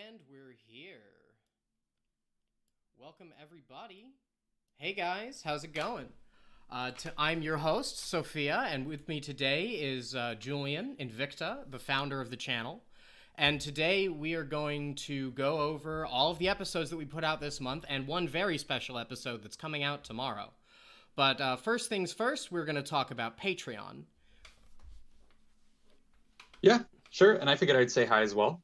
And we're here. Welcome, everybody. Hey, guys. How's it going? I'm your host, Sophia, and with me today is Julien, Invicta, the founder of the channel. And today we are going to go over all of the episodes that we put out this month and one very special episode that's coming out tomorrow. But first things first, we're going to talk about Patreon. Yeah, sure. And I figured I'd say hi as well.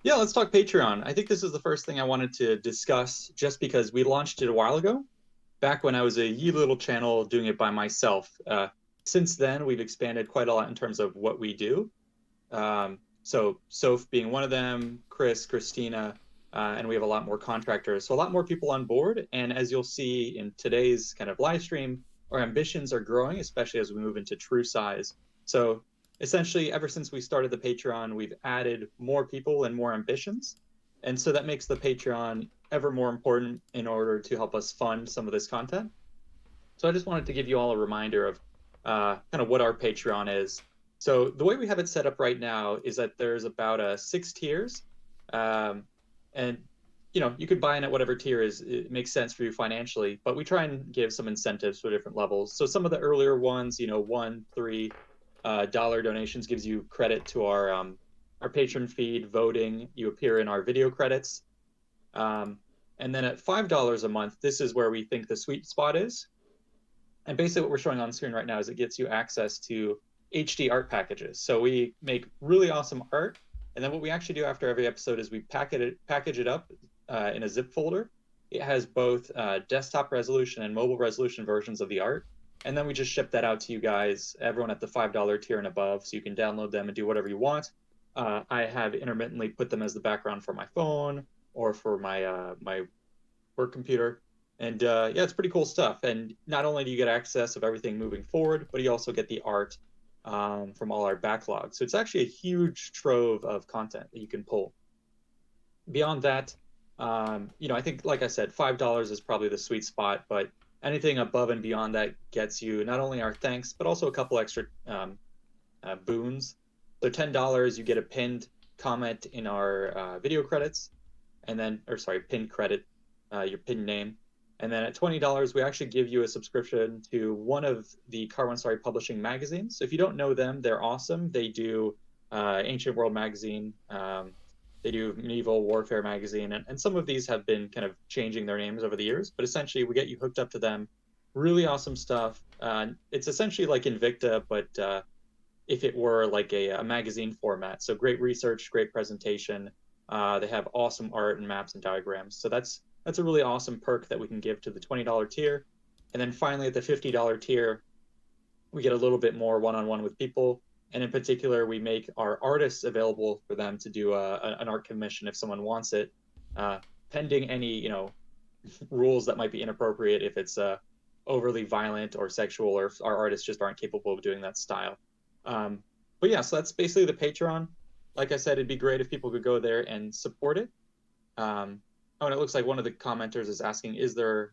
Yeah, let's talk Patreon. I think this is the first thing I wanted to discuss just because we launched it a while ago, back when I was a ye little channel doing it by myself. Since then, we've expanded quite a lot in terms of what we do. So Soph being one of them, Christina, and we have a lot more contractors. So a lot more people on board. And as you'll see in today's kind of live stream, our ambitions are growing, especially as we move into true size. So essentially, ever since we started the Patreon, we've added more people and more ambitions. And so that makes the Patreon ever more important in order to help us fund some of this content. So I just wanted to give you all a reminder of kind of what our Patreon is. So the way we have it set up right now is that there's about 6 tiers. And you could buy in at whatever tier it makes sense for you financially, but we try and give some incentives for different levels. So some of the earlier ones, $1, $3, dollar donations gives you credit to our patron feed, voting. You appear in our video credits. And then at $5 a month, this is where we think the sweet spot is. And basically what we're showing on screen right now is it gets you access to HD art packages. So we make really awesome art. And then what we actually do after every episode is we package it up in a zip folder. It has both desktop resolution and mobile resolution versions of the art. And then we just ship that out to you guys, everyone at the $5 tier and above, so you can download them and do whatever you want. I have intermittently put them as the background for my phone or for my my work computer. And yeah, it's pretty cool stuff. And not only do you get access of everything moving forward, but you also get the art from all our backlogs. So it's actually a huge trove of content that you can pull. Beyond that, I think, like I said, $5 is probably the sweet spot, but anything above and beyond that gets you not only our thanks, but also a couple extra boons. So $10, you get a pinned comment in our video credits, pinned credit, your pinned name. And then at $20, we actually give you a subscription to one of the Car One Story Publishing magazines. So if you don't know them, they're awesome. They do Ancient World magazine. They do Medieval Warfare magazine, and some of these have been kind of changing their names over the years, but essentially we get you hooked up to them. Really awesome stuff. It's essentially like Invicta, but if it were like a magazine format. So great research, great presentation. They have awesome art and maps and diagrams. So that's a really awesome perk that we can give to the $20 tier. And then finally at the $50 tier, we get a little bit more one-on-one with people. And in particular, we make our artists available for them to do an art commission if someone wants it, pending any rules that might be inappropriate if it's overly violent or sexual, or if our artists just aren't capable of doing that style. But yeah, so that's basically the Patreon. Like I said, it'd be great if people could go there and support it. And it looks like one of the commenters is asking,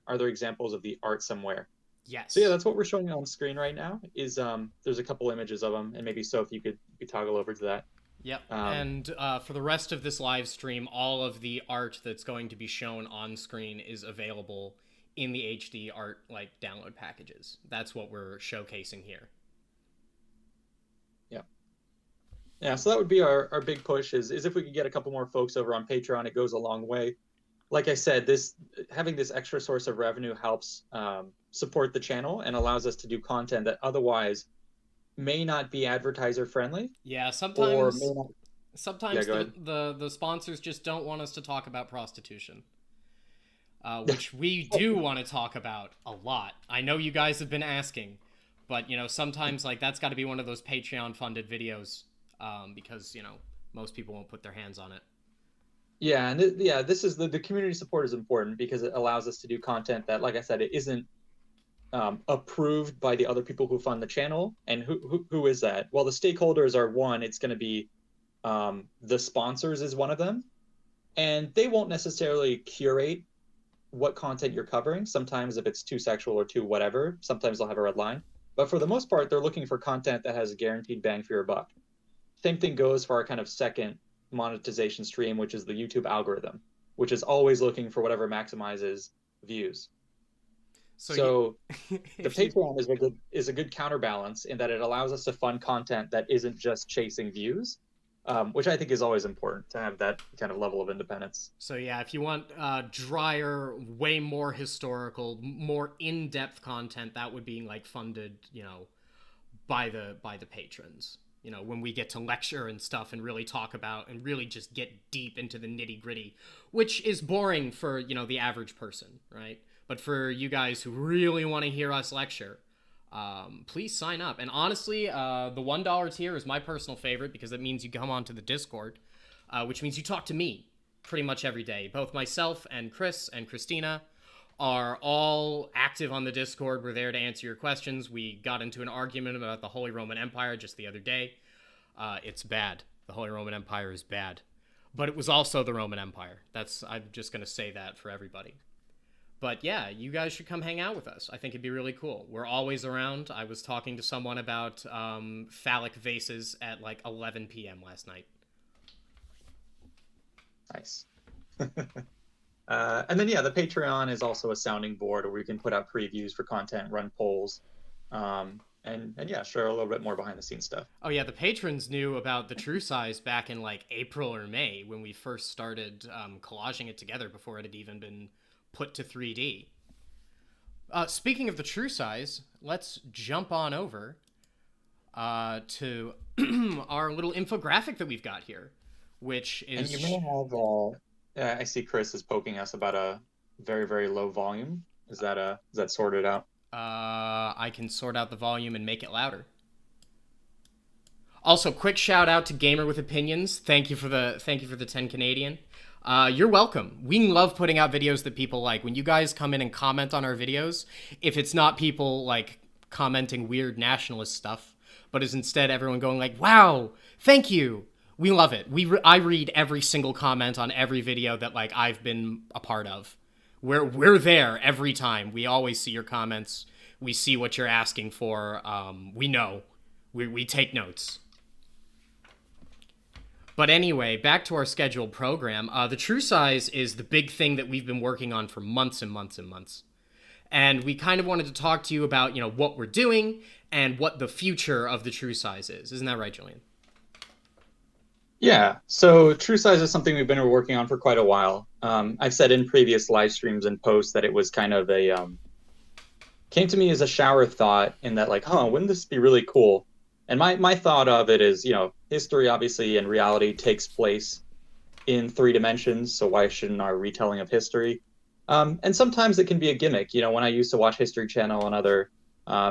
are there examples of the art somewhere? Yes. So yeah, that's what we're showing on screen right now. Is there's a couple images of them, and maybe Soph, you could toggle over to that. Yep. And for the rest of this live stream, all of the art that's going to be shown on screen is available in the HD art download packages. That's what we're showcasing here. Yeah. Yeah. So that would be our big push is if we could get a couple more folks over on Patreon, it goes a long way. Like I said, having this extra source of revenue helps support the channel and allows us to do content that otherwise may not be advertiser friendly. Yeah, sometimes Yeah, the sponsors just don't want us to talk about prostitution, which we do want to talk about a lot. I know you guys have been asking, but sometimes that's got to be one of those Patreon funded videos because most people won't put their hands on it. Yeah, and this is the community support is important because it allows us to do content that, like I said, it isn't approved by the other people who fund the channel. And who is that? Well, the stakeholders are one. It's going to be the sponsors is one of them, and they won't necessarily curate what content you're covering. Sometimes if it's too sexual or too whatever, sometimes they'll have a red line. But for the most part, they're looking for content that has a guaranteed bang for your buck. Same thing goes for our kind of second monetization stream, which is the YouTube algorithm, which is always looking for whatever maximizes views. So the Patreon is a good counterbalance in that it allows us to fund content that isn't just chasing views, which I think is always important to have that kind of level of independence. So yeah, if you want drier, way more historical, more in-depth content, that would be like funded, by the patrons. When we get to lecture and stuff and really talk about and really just get deep into the nitty-gritty, which is boring for, the average person, right? But for you guys who really want to hear us lecture, please sign up. And honestly, the $1 tier is my personal favorite because it means you come onto the Discord, which means you talk to me pretty much every day. Both myself and Chris and Christina are all active on the Discord. We're there to answer your questions. We got into an argument about the Holy Roman Empire just the other day. It's bad. The Holy Roman Empire is bad. But it was also the Roman Empire. I'm just going to say that for everybody. But yeah, you guys should come hang out with us. I think it'd be really cool. We're always around. I was talking to someone about phallic vases at like 11 p.m. last night. Nice. And then, yeah, the Patreon is also a sounding board where we can put out previews for content, run polls, and yeah, share a little bit more behind the scenes stuff. Oh, yeah, the patrons knew about the True Size back in like April or May when we first started collaging it together before it had even been put to 3D. Speaking of the True Size, let's jump on over to our little infographic that we've got here, which is... And you may have... I see Chris is poking us about a very, very low volume. Is that sorted out? I can sort out the volume and make it louder. Also, quick shout out to Gamer with Opinions. Thank you for the 10 Canadian. You're welcome. We love putting out videos that people like. When you guys come in and comment on our videos, if it's not people like commenting weird nationalist stuff, but is instead everyone going like, "Wow, thank you." We love it. I read every single comment on every video that like I've been a part of. We're there every time. We always see your comments. We see what you're asking for. We know. We take notes. But anyway, back to our scheduled program. The True Size is the big thing that we've been working on for months and months and months. And we kind of wanted to talk to you about, what we're doing and what the future of the True Size is. Isn't that right, Julien? Yeah, so True Size is something we've been working on for quite a while. I've said in previous live streams and posts that it was kind of came to me as a shower thought in that like, wouldn't this be really cool? And my thought of it is, history obviously and reality takes place in 3 dimensions, so why shouldn't our retelling of history? And sometimes it can be a gimmick. When I used to watch History Channel and other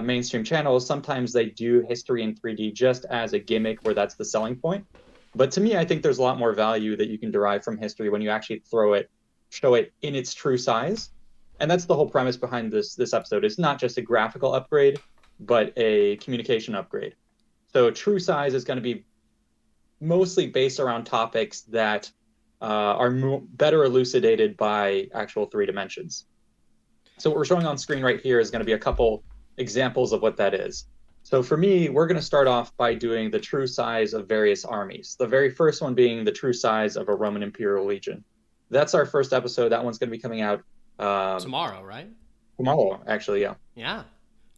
mainstream channels, sometimes they do history in 3D just as a gimmick where that's the selling point. But to me, I think there's a lot more value that you can derive from history when you actually show it in its true size. And that's the whole premise behind this episode. It's not just a graphical upgrade, but a communication upgrade. So True Size is going to be mostly based around topics that are better elucidated by actual 3 dimensions. So what we're showing on screen right here is going to be a couple examples of what that is. So for me, we're going to start off by doing the true size of various armies. The very first one being the true size of a Roman Imperial Legion. That's our first episode. That one's going to be coming out tomorrow, right? Tomorrow, actually, yeah. Yeah.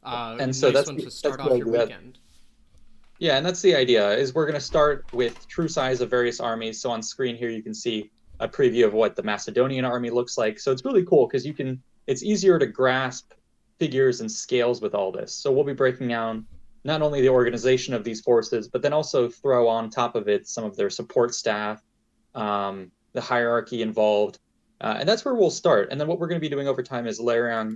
And so nice one to start off your weekend. Yeah, and that's the idea, is we're going to start with true size of various armies. So on screen here, you can see a preview of what the Macedonian army looks like. So it's really cool because it's easier to grasp figures and scales with all this. So we'll be breaking down not only the organization of these forces, but then also throw on top of it some of their support staff, the hierarchy involved. And that's where we'll start. And then what we're going to be doing over time is layering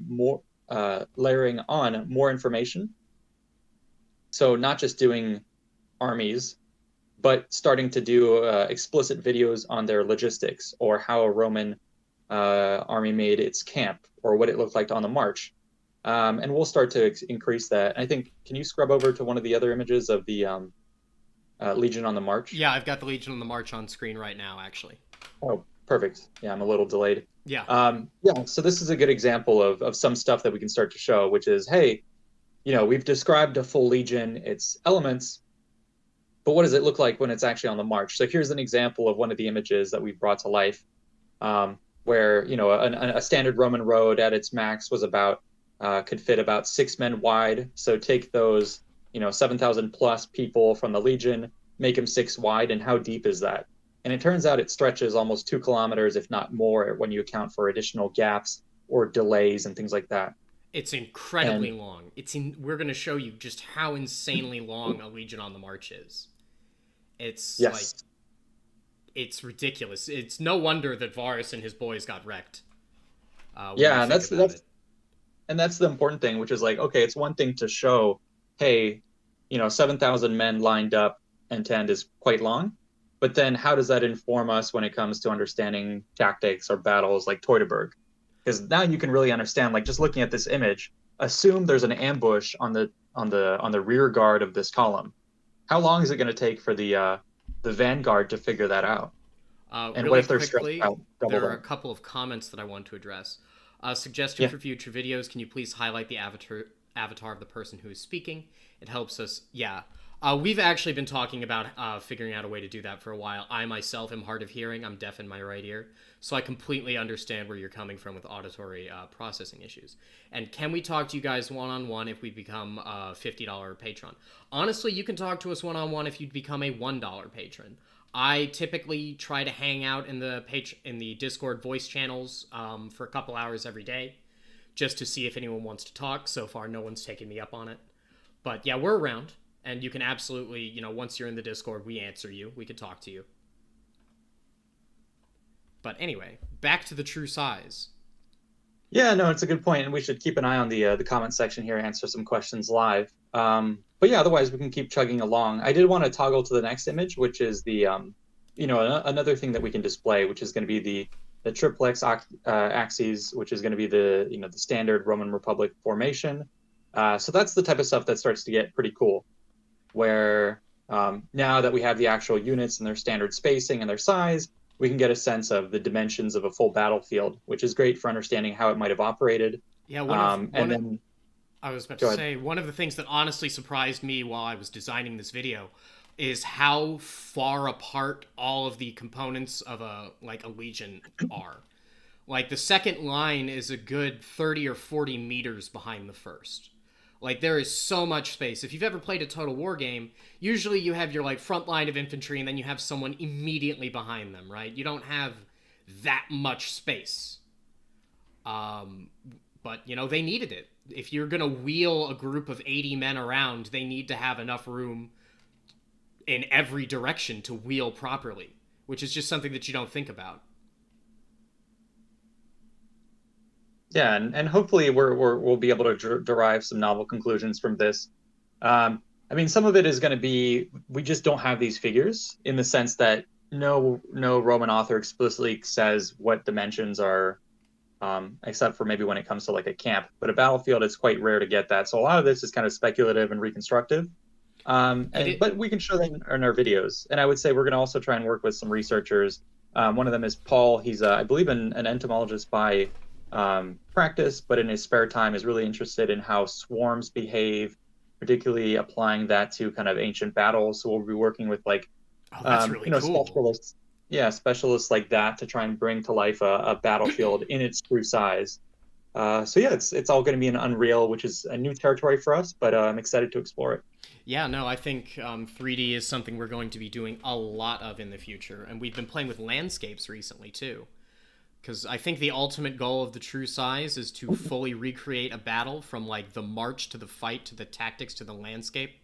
on more information. So not just doing armies, but starting to do explicit videos on their logistics or how a Roman army made its camp or what it looked like on the march. And we'll start to increase that. I think, can you scrub over to one of the other images of the Legion on the March? Yeah, I've got the Legion on the March on screen right now, actually. Oh, perfect. Yeah, I'm a little delayed. Yeah. So this is a good example of some stuff that we can start to show, which is, hey, we've described a full Legion, its elements. but what does it look like when it's actually on the march? So here's an example of one of the images that we brought to life, where a standard Roman road at its max was about could fit about 6 men wide. So take those 7,000 plus people from the legion, make them 6 wide, and how deep is that? And it turns out it stretches almost 2 kilometers, if not more, when you account for additional gaps or delays and things like that. It's incredibly And long. We're going to show you just how insanely long a Legion on the March is. It's like yes, it's ridiculous. It's no wonder that Varus and his boys got wrecked. When you yeah, and think about it. that's the important thing, which is like, okay, it's one thing to show, hey, 7,000 men lined up and to end is quite long, but then how does that inform us when it comes to understanding tactics or battles like Teutoburg? Because now you can really understand, like just looking at this image, assume there's an ambush on the rear guard of this column. How long is it going to take for the vanguard to figure that out? And what Really if they're stretched quickly, out double there are a that? couple of comments that I want to address. Suggestion Yeah. for future videos: can you please highlight the avatar of the person who is speaking? It helps us. Yeah, we've actually been talking about figuring out a way to do that for a while. I myself am hard of hearing. I'm deaf in my right ear, so I completely understand where you're coming from with auditory processing issues. And can we talk to you guys one-on-one if we become a $50 patron? Honestly, you can talk to us one-on-one if you become a $1 patron. I typically try to hang out in the Discord voice channels for a couple hours every day, just to see if anyone wants to talk. So far, no one's taken me up on it. But yeah, we're around, and you can absolutely, once you're in the Discord, we answer you. We can talk to you. But anyway, back to the true size. Yeah, no, it's a good point, and we should keep an eye on the comment section here, answer some questions live. But yeah, otherwise we can keep chugging along. I did want to toggle to the next image, which is the another thing that we can display, which is going to be the triplex axes, which is going to be the standard Roman Republic formation. So that's the type of stuff that starts to get pretty cool, where now that we have the actual units and their standard spacing and their size, we can get a sense of the dimensions of a full battlefield, which is great for understanding how it might have operated. Yeah, And then I was about to go ahead. say, one of the things that honestly surprised me while I was designing this video is how far apart all of the components of a legion are. Like the second line is a good 30 or 40 meters behind the first. Like there is so much space. If you've ever played a Total War game, usually you have your front line of infantry and then you have someone immediately behind them, right? You don't have that much space. But they needed it. If you're gonna wheel a group of 80 men around, they need to have enough room in every direction to wheel properly, which is just something that you don't think about. Yeah, and hopefully we'll be able to derive some novel conclusions from this. I mean, some of it is going to be we just don't have these figures in the sense that no Roman author explicitly says what dimensions are, except for maybe when it comes to like a camp. But a battlefield, it's quite rare to get that. So a lot of this is kind of speculative and reconstructive. But we can show them in our videos. And I would say we're going to also try and work with some researchers. One of them is Paul. He's, I believe, an entomologist by practice, but in his spare time is really interested in how swarms behave, particularly applying that to kind of ancient battles. So we'll be working with That's really cool. specialists like that to try and bring to life a battlefield in its true size. So yeah, it's all going to be in Unreal, which is a new territory for us, but I'm excited to explore it. Yeah, no, I think 3D is something we're going to be doing a lot of in the future, and we've been playing with landscapes recently too. Because I think the ultimate goal of the true size is to fully recreate a battle from the march to the fight to the tactics to the landscape.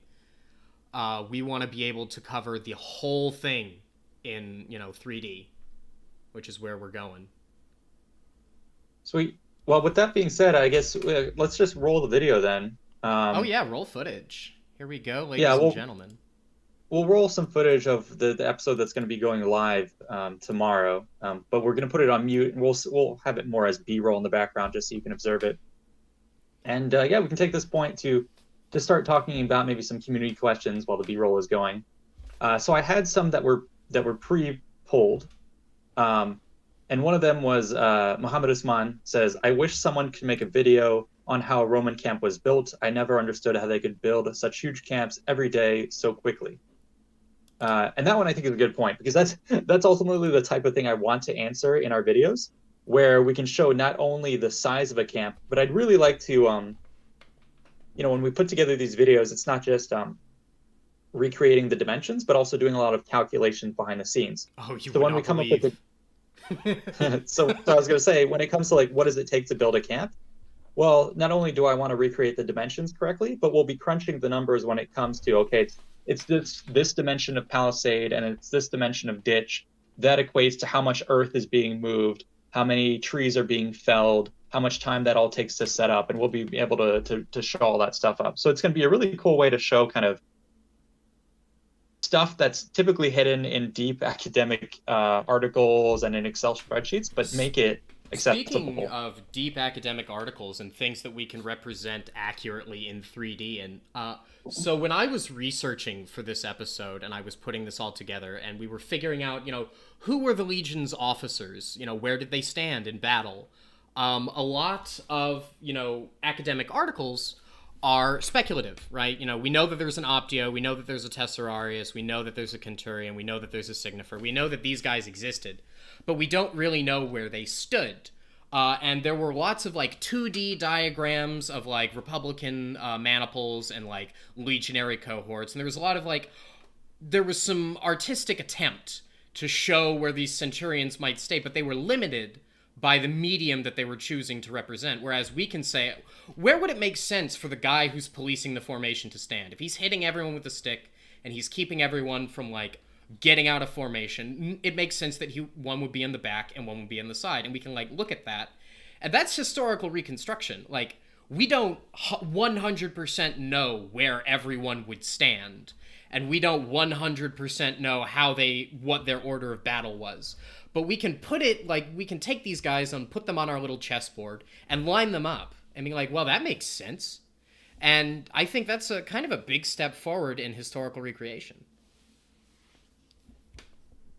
We want to be able to cover the whole thing in 3D, which is where we're going. Sweet. Well, with that being said, I guess let's just roll the video then. Oh yeah, roll footage. Here we go, ladies Yeah, and gentlemen. we'll roll some footage of the episode that's going to be going live tomorrow, but we're going to put it on mute, and we'll have it more as B-roll in the background just so you can observe it. And yeah, we can take this point to start talking about maybe some community questions while the B-roll is going. So I had some that were pre-pulled, and one of them was Muhammad Usman says, "I wish someone could make a video on how a Roman camp was built. I never understood how they could build such huge camps every day so quickly." And that one I think is a good point because that's ultimately the type of thing I want to answer in our videos, where we can show not only the size of a camp, but I'd really like to, when we put together these videos, it's not just recreating the dimensions, but also doing a lot of calculations behind the scenes. Oh, you So would when we not come up with believe. so I was going to say, when it comes to like, what does it take to build a camp? Well, not only do I want to recreate the dimensions correctly, but we'll be crunching the numbers when it comes to, okay, it's this dimension of palisade and it's this dimension of ditch. That equates to how much earth is being moved, how many trees are being felled, how much time that all takes to set up, and we'll be able to show all that stuff up. So it's going to be a really cool way to show kind of stuff that's typically hidden in deep academic articles and in Excel spreadsheets, but make it Speaking accessible. of deep academic articles and things that we can represent accurately in 3D, and so when I was researching for this episode and I was putting this all together, and we were figuring out, who were the Legion's officers, where did they stand in battle? A lot of, academic articles are speculative, right? We know that there's an Optio, we know that there's a Tesserarius, we know that there's a Centurion, we know that there's a Signifer, we know that these guys existed, but we don't really know where they stood. And there were lots of like 2D diagrams of like Republican maniples and like legionary cohorts, and there was a lot of like, there was some artistic attempt to show where these centurions might stay, but they were limited by the medium that they were choosing to represent. Whereas we can say, where would it make sense for the guy who's policing the formation to stand? If he's hitting everyone with a stick and he's keeping everyone from like getting out of formation, it makes sense that one would be in the back and one would be in the side, and we can like look at that. And that's historical reconstruction. Like, we don't 100% know where everyone would stand, and we don't 100% know what their order of battle was. But we can put it, like, we can take these guys and put them on our little chessboard and line them up and be like, well, that makes sense. And I think that's a kind of a big step forward in historical recreation.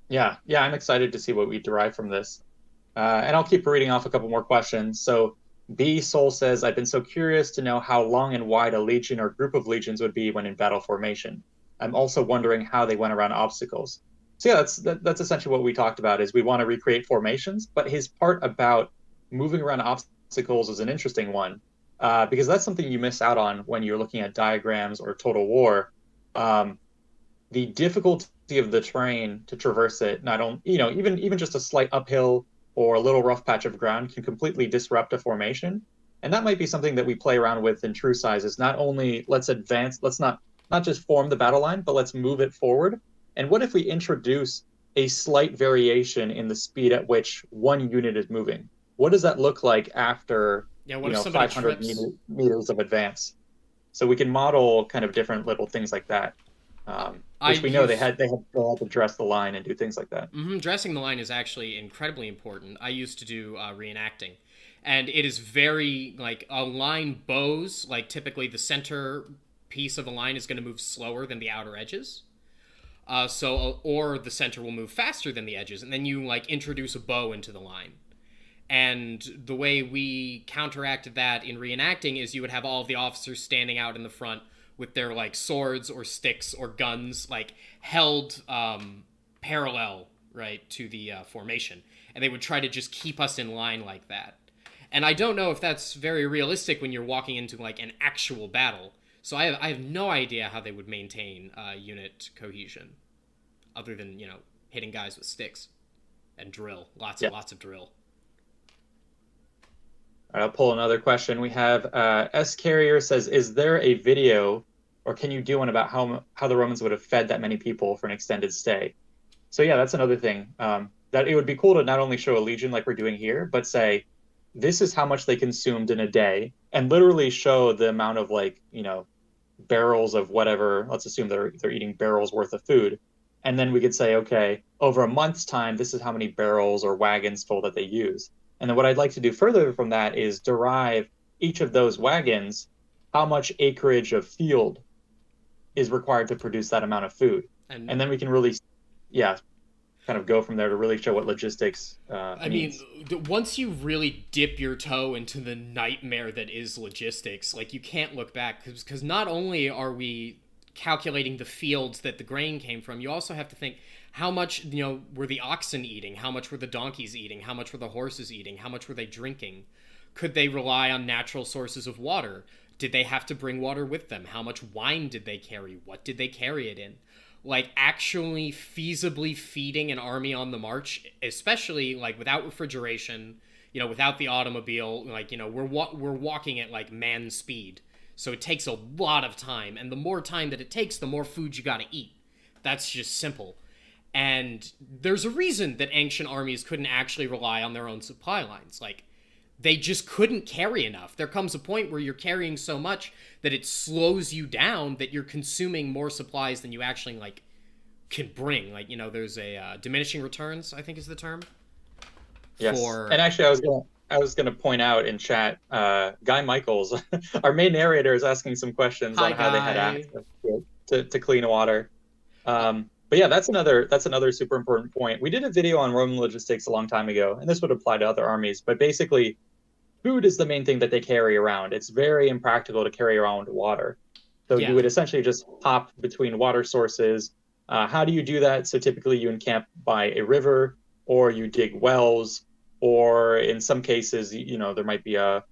Yeah, I'm excited to see what we derive from this. And I'll keep reading off a couple more questions. So B Soul says, I've been so curious to know how long and wide a legion or group of legions would be when in battle formation. I'm also wondering how they went around obstacles. So yeah, that's essentially what we talked about, is we want to recreate formations, but his part about moving around obstacles is an interesting one, because that's something you miss out on when you're looking at diagrams or Total War. The difficulty of the terrain to traverse it, not only, even just a slight uphill or a little rough patch of ground can completely disrupt a formation. And that might be something that we play around with in true size, is not only let's advance, let's not just form the battle line, but let's move it forward. And what if we introduce a slight variation in the speed at which one unit is moving? What does that look like after, What if somebody 500 trips? meters of advance? So we can model kind of different little things like that, which we know they had to dress the line and do things like that. Dressing the line is actually incredibly important. I used to do reenacting, and it is very, like, a line bows, like, typically the center piece of the line is going to move slower than the outer edges. Or the center will move faster than the edges, and then you like introduce a bow into the line. And the way we counteracted that in reenacting is you would have all of the officers standing out in the front with their like swords or sticks or guns like held parallel, right, to the formation, and they would try to just keep us in line like that. And I don't know if that's very realistic when you're walking into like an actual battle. So I have no idea how they would maintain unit cohesion, other than hitting guys with sticks and drill, lots of drill. I'll pull another question. We have S Carrier says, is there a video, or can you do one about how the Romans would have fed that many people for an extended stay? So yeah, that's another thing. That it would be cool to not only show a legion like we're doing here, but say, this is how much they consumed in a day, and literally show the amount of like, barrels of whatever. Let's assume they're eating barrels worth of food. And then we could say, okay, over a month's time, this is how many barrels or wagons full that they use. And then what I'd like to do further from that is derive each of those wagons, how much acreage of field is required to produce that amount of food. And then we can really, kind of go from there to really show what logistics means. Mean, once you really dip your toe into the nightmare that is logistics, like, you can't look back, because not only are we calculating the fields that the grain came from, you also have to think how much, were the oxen eating? How much were the donkeys eating? How much were the horses eating? How much were they drinking? Could they rely on natural sources of water? Did they have to bring water with them? How much wine did they carry? What did they carry it in? Like, actually feasibly feeding an army on the march, especially like without refrigeration, without the automobile, like, we're walking at like man speed. So it takes a lot of time, and the more time that it takes, the more food you got to eat. That's just simple. And there's a reason that ancient armies couldn't actually rely on their own supply lines. Like, they just couldn't carry enough. There comes a point where you're carrying so much that it slows you down, that you're consuming more supplies than you actually, like, can bring. Like, there's a diminishing returns, I think is the term. Yes. And actually, I was gonna point out in chat, Guy Michaels, our main narrator, is asking some questions on how they had access to clean water. But yeah, that's another super important point. We did a video on Roman logistics a long time ago, and this would apply to other armies. But basically, food is the main thing that they carry around. It's very impractical to carry around water. So you would essentially just hop between water sources. How do you do that? So typically you encamp by a river, or you dig wells, or in some cases, there might be a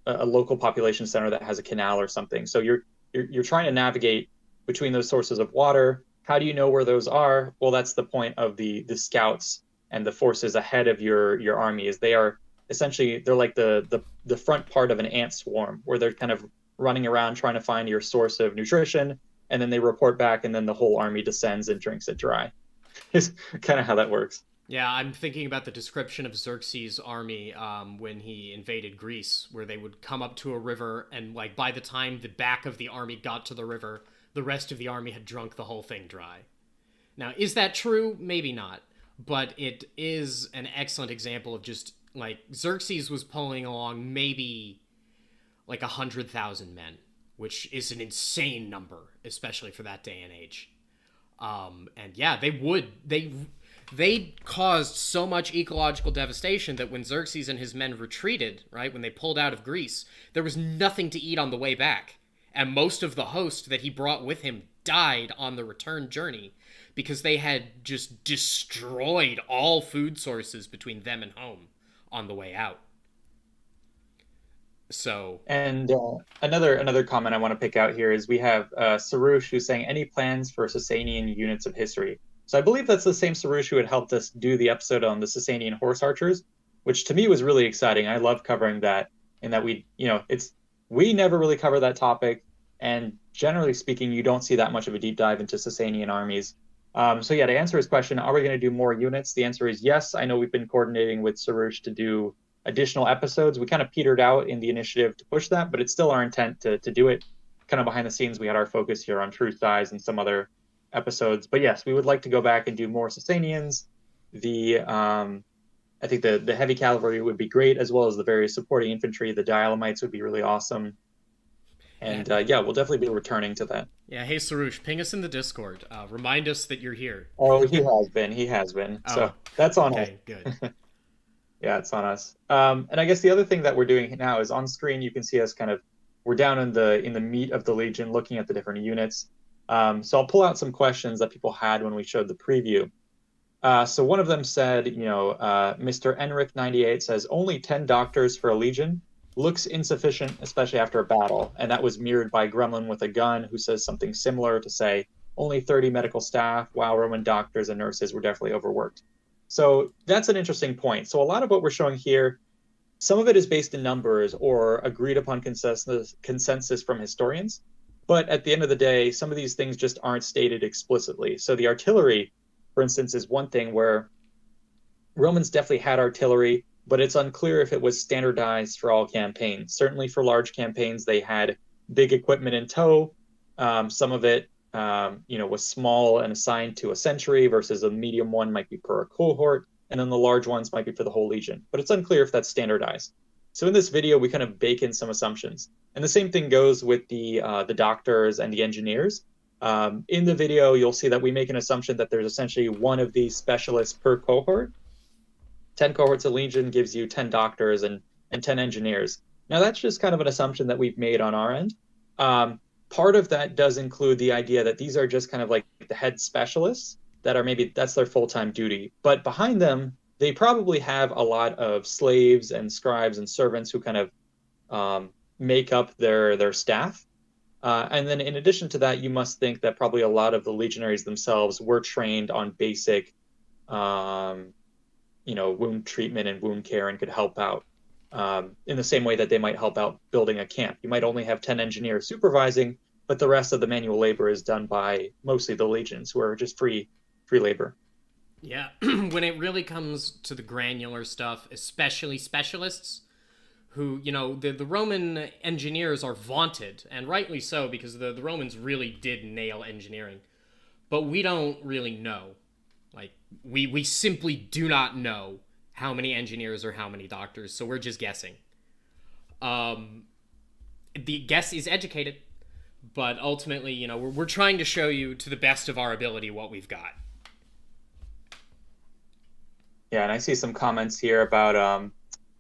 local population center that has a canal or something. So you're trying to navigate between those sources of water. How do you know where those are? Well, that's the point of the scouts and the forces ahead of your army. Is they are essentially, they're like the front part of an ant swarm, where they're kind of running around trying to find your source of nutrition, and then they report back, and then the whole army descends and drinks it dry. Is kind of how that works. Yeah, I'm thinking about the description of Xerxes' army when he invaded Greece, where they would come up to a river, and like by the time the back of the army got to the river, the rest of the army had drunk the whole thing dry. Now, is that true? Maybe not. But it is an excellent example of just, like, Xerxes was pulling along maybe like 100,000 men, which is an insane number, especially for that day and age. And yeah, they caused so much ecological devastation that when Xerxes and his men retreated, right, when they pulled out of Greece, there was nothing to eat on the way back. And most of the host that he brought with him died on the return journey because they had just destroyed all food sources between them and home on the way out. So, and another comment I want to pick out here is we have Sarush, who's saying, any plans for Sasanian units of history? So I believe that's the same Sarush who had helped us do the episode on the Sasanian horse archers, which to me was really exciting. I love covering that, and that we never really cover that topic, and generally speaking, you don't see that much of a deep dive into Sasanian armies. So yeah, to answer his question, are we going to do more units? The answer is yes. I know we've been coordinating with Sarush to do additional episodes. We kind of petered out in the initiative to push that, but it's still our intent to do it. Kind of behind the scenes, we had our focus here on True Size and some other episodes. But yes, we would like to go back and do more Sasanians. I think the heavy cavalry would be great, as well as the various supporting infantry. The Dialymites would be really awesome. And yeah, we'll definitely be returning to that. Yeah, hey Sarush, ping us in the Discord. Remind us that you're here. Oh, he has been. Oh, so that's on us. Okay, good. Yeah, it's on us. And I guess the other thing that we're doing now is on screen you can see us we're down in the meat of the Legion, looking at the different units. So I'll pull out some questions that people had when we showed the preview. So one of them said, Mr. Enric98 says, only 10 doctors for a Legion looks insufficient, especially after a battle. And that was mirrored by Gremlin with a Gun, who says something similar to say, only 30 medical staff, while Roman doctors and nurses were definitely overworked. So that's an interesting point. So a lot of what we're showing here, some of it is based in numbers or agreed upon consensus from historians. But at the end of the day, some of these things just aren't stated explicitly. So the artillery, for instance, is one thing where Romans definitely had artillery, but it's unclear if it was standardized for all campaigns. Certainly for large campaigns, they had big equipment in tow. Some of it, was small and assigned to a century versus a medium one might be per a cohort, and then the large ones might be for the whole legion. But it's unclear if that's standardized. So in this video, we kind of bake in some assumptions. And the same thing goes with the doctors and the engineers. In the video, you'll see that we make an assumption that there's essentially one of these specialists per cohort. 10 cohorts of Legion gives you 10 doctors and 10 engineers. Now, that's just kind of an assumption that we've made on our end. part of that does include the idea that these are just kind of like the head specialists that are maybe that's their full-time duty. But behind them, they probably have a lot of slaves and scribes and servants who kind of make up their staff. And then in addition to that, you must think that probably a lot of the legionaries themselves were trained on basic, wound treatment and wound care and could help out in the same way that they might help out building a camp. You might only have 10 engineers supervising, but the rest of the manual labor is done by mostly the legions, who are just free labor. Yeah, when it really comes to the granular stuff, especially specialists, who, the Roman engineers are vaunted, and rightly so, because the Romans really did nail engineering. But we don't really know. Like, we simply do not know how many engineers or how many doctors, so we're just guessing. The guess is educated, but ultimately, we're trying to show you to the best of our ability what we've got. Yeah, and I see some comments here about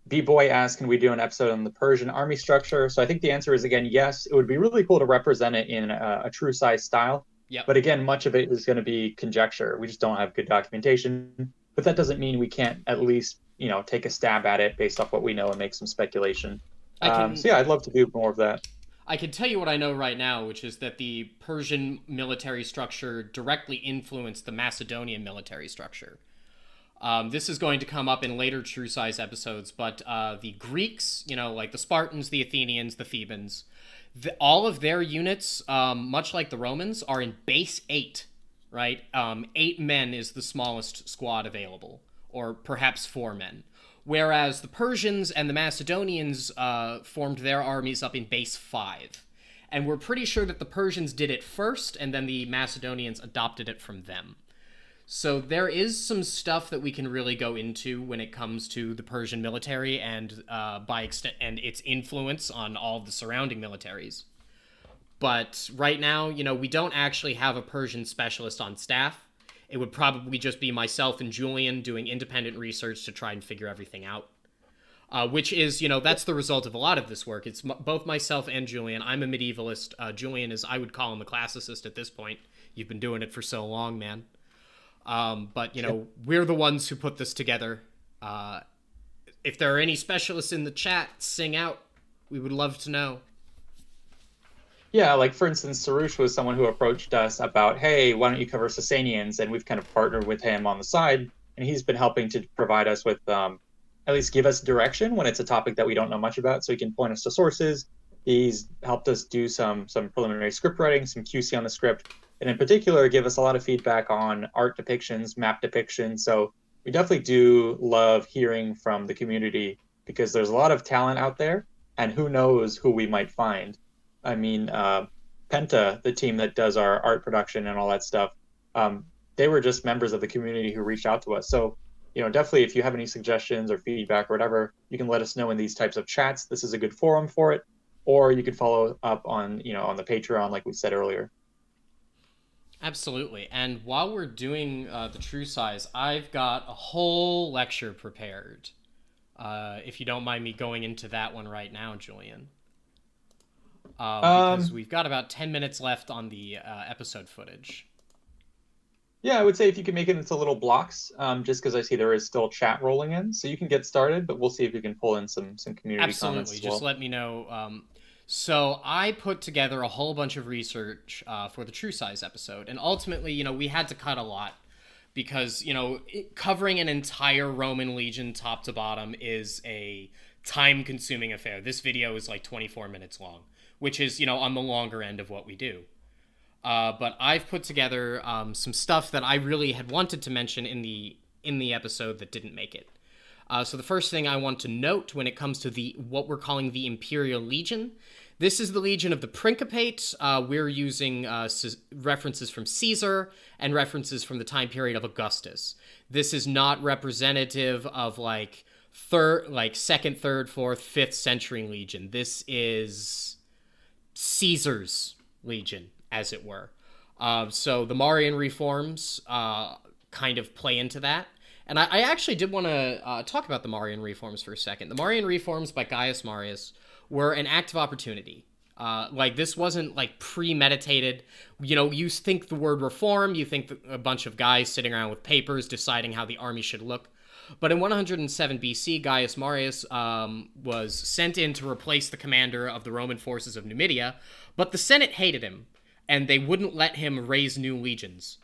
B-Boy asked, can we do an episode on the Persian army structure? So I think the answer is, again, yes. It would be really cool to represent it in a true size style. Yep. But again, much of it is going to be conjecture. We just don't have good documentation. But that doesn't mean we can't at least, take a stab at it based off what we know and make some speculation. So yeah, I'd love to do more of that. I can tell you what I know right now, which is that the Persian military structure directly influenced the Macedonian military structure. This is going to come up in later true size episodes, but the Greeks, like the Spartans, the Athenians, the Thebans, all of their units, much like the Romans, are in base 8, right? 8 men is the smallest squad available, or perhaps 4 men. Whereas the Persians and the Macedonians formed their armies up in base 5. And we're pretty sure that the Persians did it first, and then the Macedonians adopted it from them. So there is some stuff that we can really go into when it comes to the Persian military and by extent and its influence on all the surrounding militaries. But right now, we don't actually have a Persian specialist on staff. It would probably just be myself and Julien doing independent research to try and figure everything out. Which is, that's the result of a lot of this work. It's both myself and Julien. I'm a medievalist. Julien is, I would call him a classicist at this point. You've been doing it for so long, man. But, we're the ones who put this together. If there are any specialists in the chat, sing out. We would love to know. Yeah, like for instance, Sarush was someone who approached us about, hey, why don't you cover Sasanians? And we've kind of partnered with him on the side, and he's been helping to provide us with, at least give us direction when it's a topic that we don't know much about, so he can point us to sources. He's helped us do some preliminary script writing, some QC on the script, and in particular, give us a lot of feedback on art depictions, map depictions. So we definitely do love hearing from the community because there's a lot of talent out there, and who knows who we might find. I mean, Penta, the team that does our art production and all that stuff, they were just members of the community who reached out to us. So, definitely if you have any suggestions or feedback or whatever, you can let us know in these types of chats. This is a good forum for it. Or you could follow up on, on the Patreon, like we said earlier. Absolutely. And while we're doing the true size, I've got a whole lecture prepared. If you don't mind me going into that one right now, Julien. Because we've got about 10 minutes left on the episode footage. Yeah, I would say if you can make it into little blocks, just because I see there is still chat rolling in. So you can get started, but we'll see if you can pull in some community comments as well. Absolutely. Just let me know. So I put together a whole bunch of research for the True Size episode. And ultimately, we had to cut a lot because, covering an entire Roman legion top to bottom is a time-consuming affair. This video is like 24 minutes long, which is, on the longer end of what we do. But I've put together some stuff that I really had wanted to mention in the episode that didn't make it. So the first thing I want to note when it comes to what we're calling the Imperial Legion, this is the Legion of the Principate. We're using references from Caesar and references from the time period of Augustus. This is not representative of second, third, fourth, 5th century Legion. This is Caesar's Legion, as it were. So the Marian reforms kind of play into that. And I actually did want to talk about the Marian reforms for a second. The Marian reforms by Gaius Marius were an act of opportunity. Like, this wasn't like premeditated. You think the word reform, you think a bunch of guys sitting around with papers deciding how the army should look. But in 107 BC, Gaius Marius was sent in to replace the commander of the Roman forces of Numidia, but the Senate hated him, and they wouldn't let him raise new legions.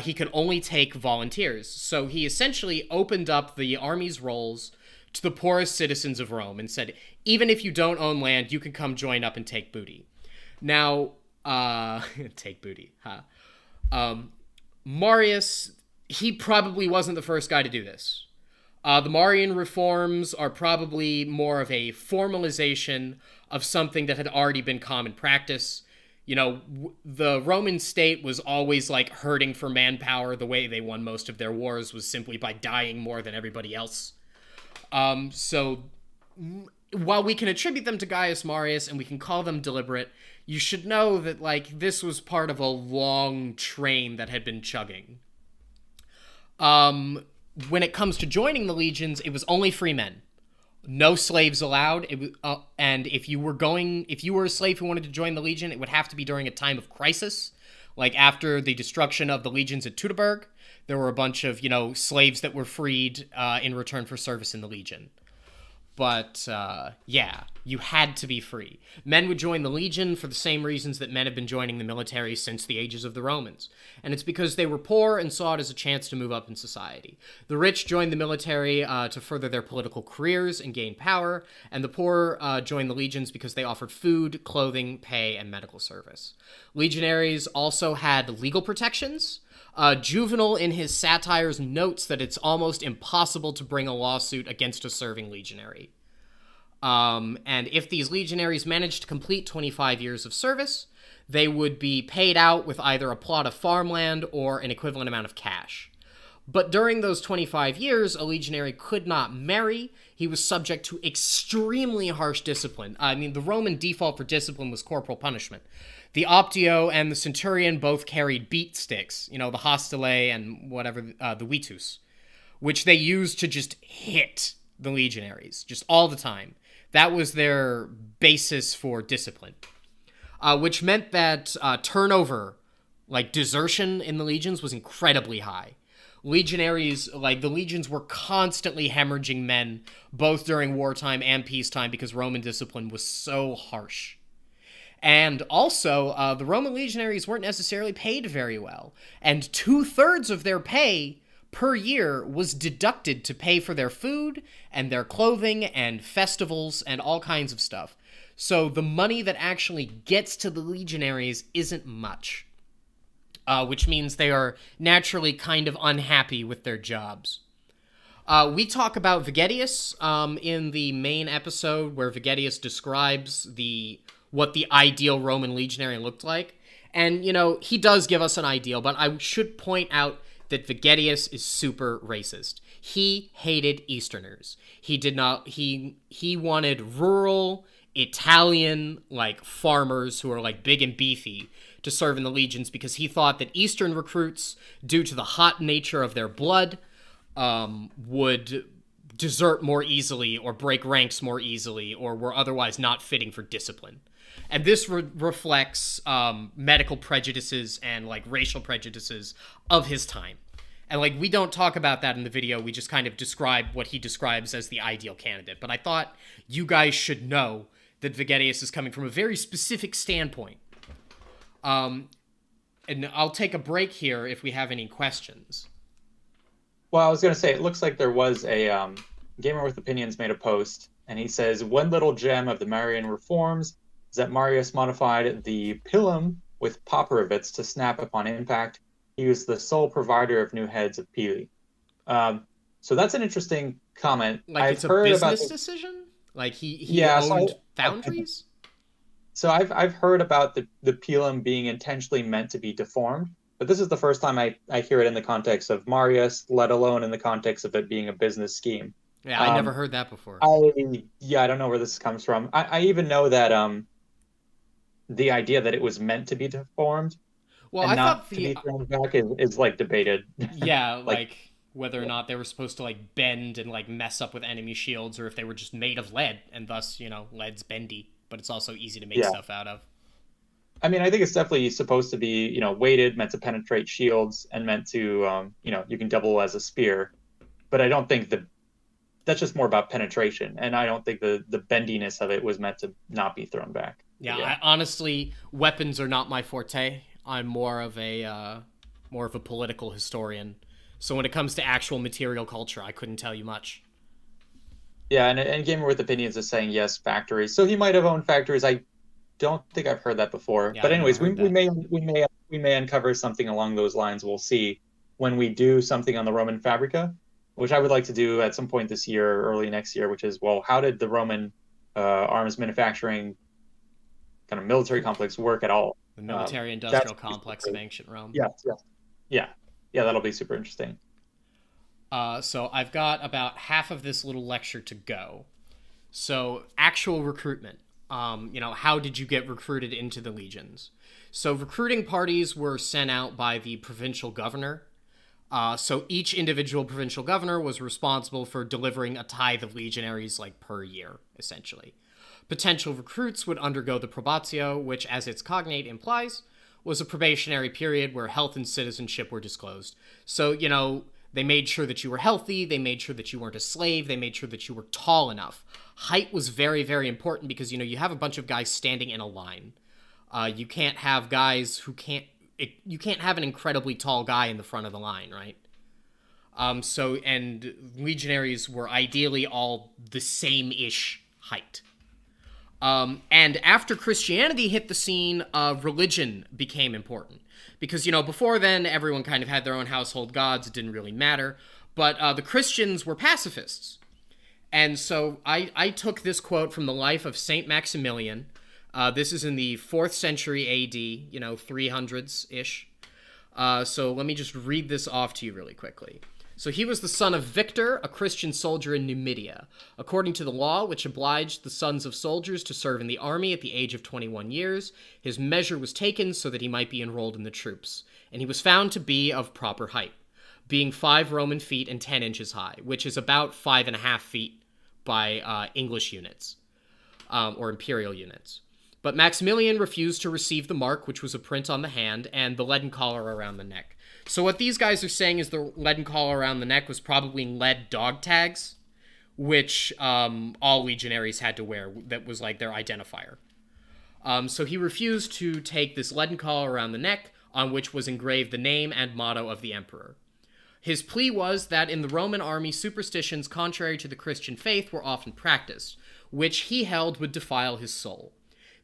He could only take volunteers, so he essentially opened up the army's rolls to the poorest citizens of Rome and said, even if you don't own land, you can come join up and take booty. Now, take booty, huh? Marius, he probably wasn't the first guy to do this. The Marian reforms are probably more of a formalization of something that had already been common practice. The Roman state was always like hurting for manpower. The way they won most of their wars was simply by dying more than everybody else. So while we can attribute them to Gaius Marius and we can call them deliberate, you should know that, like, this was part of a long train that had been chugging. When it comes to joining the legions, it was only free men. No slaves allowed. It was, and if you were a slave who wanted to join the legion, it would have to be during a time of crisis. Like after the destruction of the legions at Teutoburg, there were a bunch of, slaves that were freed in return for service in the legion. But, yeah, you had to be free. Men would join the legion for the same reasons that men have been joining the military since the ages of the Romans. And it's because they were poor and saw it as a chance to move up in society. The rich joined the military to further their political careers and gain power, and the poor joined the legions because they offered food, clothing, pay, and medical service. Legionaries also had legal protections. Juvenal, in his satires, notes that it's almost impossible to bring a lawsuit against a serving legionary. And if these legionaries managed to complete 25 years of service, they would be paid out with either a plot of farmland or an equivalent amount of cash. But during those 25 years, a legionary could not marry. He was subject to extremely harsh discipline. The Roman default for discipline was corporal punishment. The Optio and the Centurion both carried beat sticks, the Hostile and whatever, the Vitus, which they used to just hit the legionaries, just all the time. That was their basis for discipline, which meant that turnover, like desertion in the legions, was incredibly high. Legionaries, the legions were constantly hemorrhaging men, both during wartime and peacetime, because Roman discipline was so harsh. And also, the Roman legionaries weren't necessarily paid very well, and 2/3 of their pay per year was deducted to pay for their food and their clothing and festivals and all kinds of stuff. So the money that actually gets to the legionaries isn't much, which means they are naturally kind of unhappy with their jobs. We talk about Vegetius in the main episode where Vegetius describes what the ideal Roman legionary looked like. And, he does give us an ideal, but I should point out that Vegetius is super racist. He hated Easterners. He wanted rural Italian, farmers who are, big and beefy to serve in the legions because he thought that Eastern recruits, due to the hot nature of their blood, would desert more easily or break ranks more easily or were otherwise not fitting for discipline. And this reflects medical prejudices and racial prejudices of his time. And we don't talk about that in the video. We just kind of describe what he describes as the ideal candidate. But I thought you guys should know that Vegetius is coming from a very specific standpoint. And I'll take a break here if we have any questions. Well, I was going to say, it looks like there was a Gamer with Opinions made a post, and he says, one little gem of the Marian reforms is that Marius modified the pilum with Popperovitz to snap upon impact. He was the sole provider of new heads of Pili. So that's an interesting comment. It's a business decision? He owned foundries? So I've heard about the pilum being intentionally meant to be deformed, but this is the first time I hear it in the context of Marius, let alone in the context of it being a business scheme. Yeah, I never heard that before. I don't know where this comes from. I even know that the idea that it was meant to be deformed and not to be thrown back is debated. Yeah, whether or not they were supposed to bend and mess up with enemy shields, or if they were just made of lead and thus lead's bendy. but it's also easy to make Yeah. stuff out of. I mean, I think it's definitely supposed to be, weighted, meant to penetrate shields, and meant to, you can double as a spear. But I don't think that's just more about penetration, and I don't think the bendiness of it was meant to not be thrown back. Yeah, Yeah. honestly, weapons are not my forte. I'm more of a political historian. So when it comes to actual material culture, I couldn't tell you much. Yeah, and Gamer with Opinions is saying yes, factories. So he might have owned factories. I don't think I've heard that before. Yeah, But I've never anyways, heard that. we may uncover something along those lines. We'll see when we do something on the Roman Fabrica, which I would like to do at some point this year or early next year, which is, well, how did the Roman arms manufacturing kind of military complex work at all? The military-industrial complex of ancient Rome. Yeah, that'll be super interesting. So I've got about half of this little lecture to go. So actual recruitment. How did you get recruited into the legions? So recruiting parties were sent out by the provincial governor. So each individual provincial governor was responsible for delivering a tithe of legionaries per year, essentially. Potential recruits would undergo the probatio, which, as its cognate implies, was a probationary period where health and citizenship were disclosed. So, they made sure that you were healthy, they made sure that you weren't a slave, they made sure that you were tall enough. Height was very, very important because, you have a bunch of guys standing in a line. You can't have guys who you can't have an incredibly tall guy in the front of the line, right? And legionaries were ideally all the same-ish height. And after Christianity hit the scene, religion became important. Because, before then, everyone kind of had their own household gods. It didn't really matter. But the Christians were pacifists. And so I took this quote from the life of Saint Maximilian. This is in the 4th century AD, 300s-ish. So let me just read this off to you really quickly. So he was the son of Victor, a Christian soldier in Numidia. According to the law, which obliged the sons of soldiers to serve in the army at the age of 21 years, his measure was taken so that he might be enrolled in the troops. And he was found to be of proper height, being 5 Roman feet and 10 inches high, which is about 5.5 feet by English units, or imperial units. But Maximilian refused to receive the mark, which was a print on the hand, and the leaden collar around the neck. So what these guys are saying is the leaden collar around the neck was probably lead dog tags, which all legionaries had to wear. That was their identifier. So he refused to take this leaden collar around the neck, on which was engraved the name and motto of the emperor. His plea was that in the Roman army, superstitions contrary to the Christian faith were often practiced, which he held would defile his soul.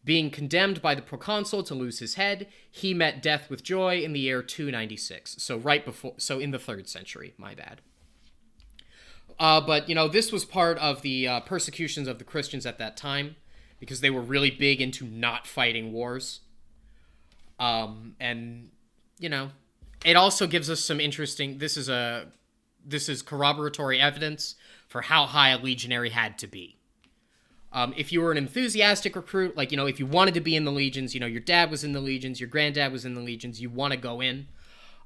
Being condemned by the proconsul to lose his head, he met death with joy in the year 296. So in the 3rd century, my bad. But, this was part of the persecutions of the Christians at that time, because they were really big into not fighting wars. It also gives us some interesting, this is corroboratory evidence for how high a legionary had to be. If you were an enthusiastic recruit, if you wanted to be in the legions, your dad was in the legions, your granddad was in the legions, you want to go in,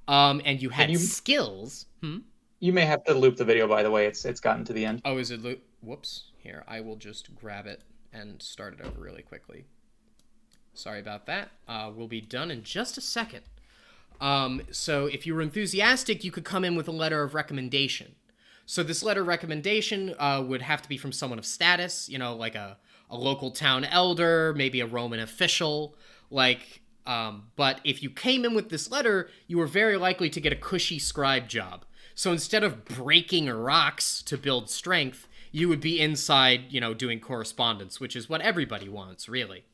and you had skills. You may have to loop the video, by the way. It's gotten to the end. Oh, is it loop? Whoops. Here, I will just grab it and start it over really quickly. Sorry about that. We'll be done in just a second. So if you were enthusiastic, you could come in with a letter of recommendation. So this letter of recommendation would have to be from someone of status, like a local town elder, maybe a Roman official, but if you came in with this letter, you were very likely to get a cushy scribe job. So instead of breaking rocks to build strength, you would be inside, doing correspondence, which is what everybody wants, really.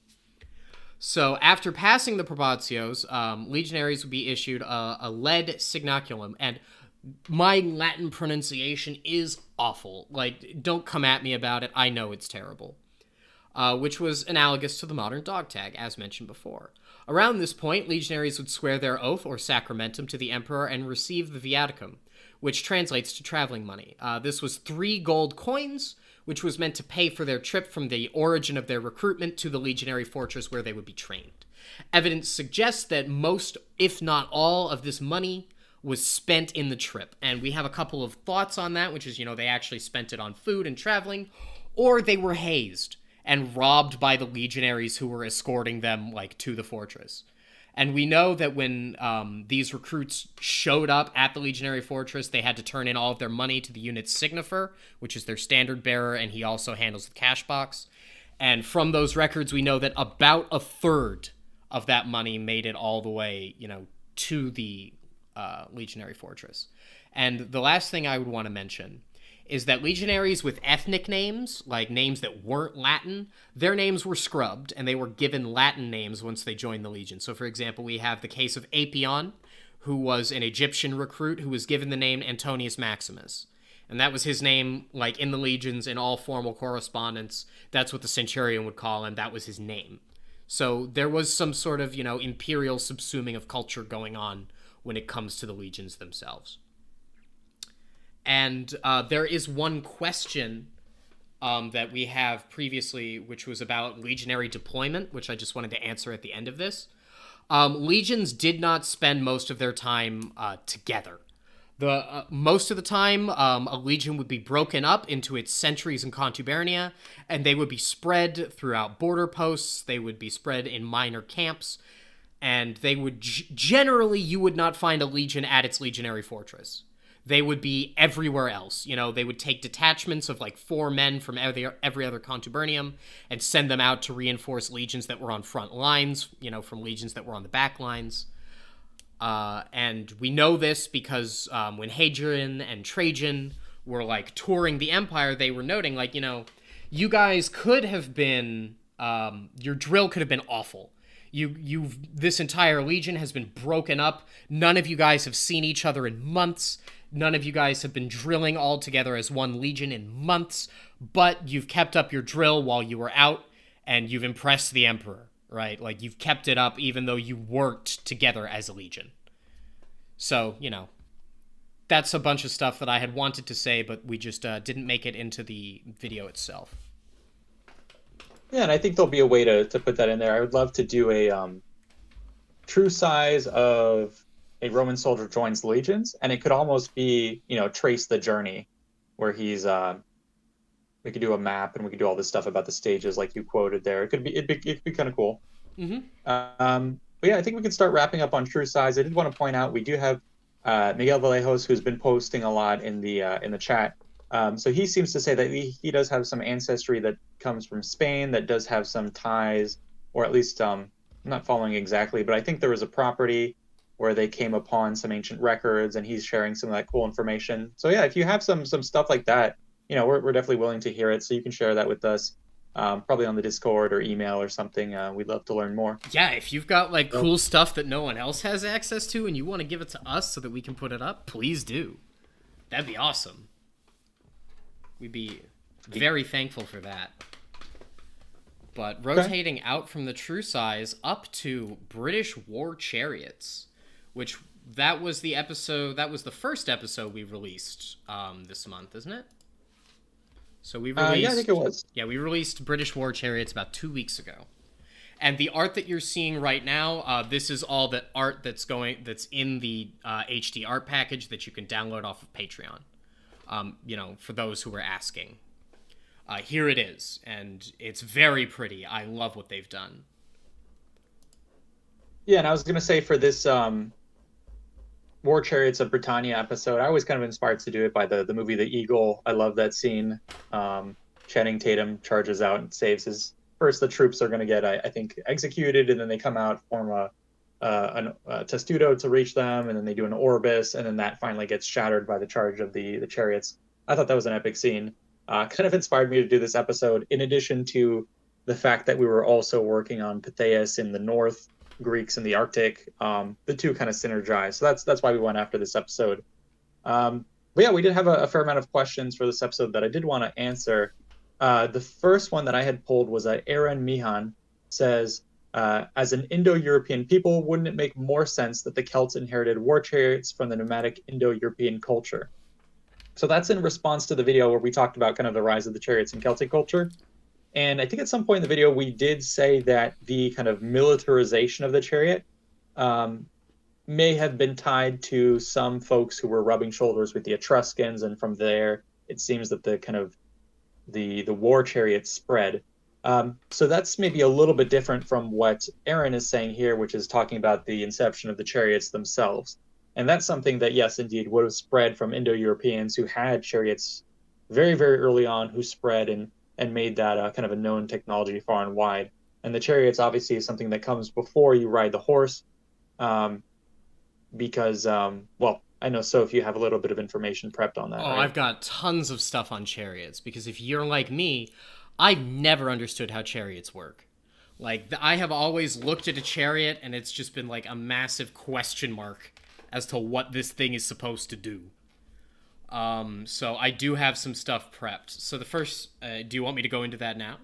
So after passing the probatios, legionaries would be issued a lead signaculum, and my Latin pronunciation is awful. Don't come at me about it. I know it's terrible. Which was analogous to the modern dog tag, as mentioned before. Around this point, legionaries would swear their oath or sacramentum to the emperor and receive the viaticum, which translates to traveling money. This was 3 gold coins, which was meant to pay for their trip from the origin of their recruitment to the legionary fortress where they would be trained. Evidence suggests that most, if not all, of this money was spent in the trip. And we have a couple of thoughts on that, which is, they actually spent it on food and traveling, or they were hazed. and robbed by the legionaries who were escorting them like to the fortress. And we know that when these recruits showed up at the legionary fortress, they had to turn in all of their money to the unit's signifer, which is their standard bearer, and he also handles the cash box. And from those records, we know that about a third of that money made it all the way, to the legionary fortress. And the last thing I would want to mention is that legionaries with ethnic names, like names that weren't Latin, their names were scrubbed, and they were given Latin names once they joined the legion. So, for example, we have the case of Apion, who was an Egyptian recruit who was given the name Antonius Maximus. And that was his name, like, in the legions, in all formal correspondence. That's what the centurion would call him. That was his name. So there was some sort of, imperial subsuming of culture going on when it comes to the legions themselves. And there is one question that we have previously, which was about legionary deployment, which I just wanted to answer at the end of this. Legions did not spend most of their time together. Most of the time, a legion would be broken up into its centuries in contubernia, and they would be spread throughout border posts. They would be spread in minor camps, and they would generally, you would not find a legion at its legionary fortress. They would be everywhere else. They would take detachments of like 4 men from every other contubernium and send them out to reinforce legions that were on front lines, from legions that were on the back lines. And we know this because when Hadrian and Trajan were like touring the empire, they were noting like, you guys could have been, your drill could have been awful. This entire legion has been broken up. None of you guys have seen each other in months. None of you guys have been drilling all together as one legion in months, but you've kept up your drill while you were out, and you've impressed the emperor, right? Like, you've kept it up even though you worked together as a legion. So, that's a bunch of stuff that I had wanted to say, but we just didn't make it into the video itself. Yeah, and I think there'll be a way to put that in there. I would love to do a true size of a Roman soldier joins legions, and it could almost be, trace the journey, where he's. We could do a map, and we could do all this stuff about the stages, like you quoted there. It'd be kind of cool. Mm-hmm. But yeah, I think we can start wrapping up on true size. I did want to point out we do have Miguel Vallejos, who's been posting a lot in the chat. So he seems to say that he does have some ancestry that comes from Spain, that does have some ties, or at least I'm not following exactly, but I think there was a property where they came upon some ancient records, and he's sharing some of that cool information. So yeah, if you have some stuff like that, we're definitely willing to hear it. So you can share that with us, probably on the Discord or email or something. We'd love to learn more. Yeah, if you've got like cool stuff that no one else has access to, and you want to give it to us so that we can put it up, please do. That'd be awesome. We'd be very thankful for that. But rotating out from the true size up to British war chariots, which that was the first episode we released this month, isn't it? So we released. Yeah, I think it was. Yeah, we released British war chariots about 2 weeks ago, and the art that you're seeing right now, this is all the art that's in the HD art package that you can download off of Patreon. For those who were asking. Here it is, and it's very pretty. I love what they've done. Yeah, and I was going to say for this War Chariots of Britannia episode, I was kind of inspired to do it by the movie The Eagle. I love that scene. Channing Tatum charges out and saves his... First, the troops are going to get, I think, executed, and then they come out, form a testudo to reach them, and then they do an orbis, and then that finally gets shattered by the charge of the chariots. I thought that was an epic scene. Kind of inspired me to do this episode, in addition to the fact that we were also working on Pythias in the north, Greeks in the Arctic. The two kind of synergize. So that's why we went after this episode. But yeah, we did have a fair amount of questions for this episode that I did want to answer. The first one that I had pulled was Aaron Mihan says, as an Indo-European people, wouldn't it make more sense that the Celts inherited war chariots from the nomadic Indo-European culture? So that's in response to the video where we talked about kind of the rise of the chariots in Celtic culture. And I think at some point in the video, we did say that the kind of militarization of the chariot may have been tied to some folks who were rubbing shoulders with the Etruscans. And from there, it seems that the kind of the war chariot spread. So that's maybe a little bit different from what Aaron is saying here, which is talking about the inception of the chariots themselves. And that's something that, yes, indeed, would have spread from Indo-Europeans who had chariots very, very early on, who spread and made that kind of a known technology far and wide. And the chariots obviously is something that comes before you ride the horse, because, well, I know, Soph, you have a little bit of information prepped on that, Oh, right? I've got tons of stuff on chariots because if you're like me, I've never understood how chariots work. Like, I have always looked at a chariot and it's just been like a massive question mark as to what this thing is supposed to do. So I do have some stuff prepped. So the first, do you want me to go into that now?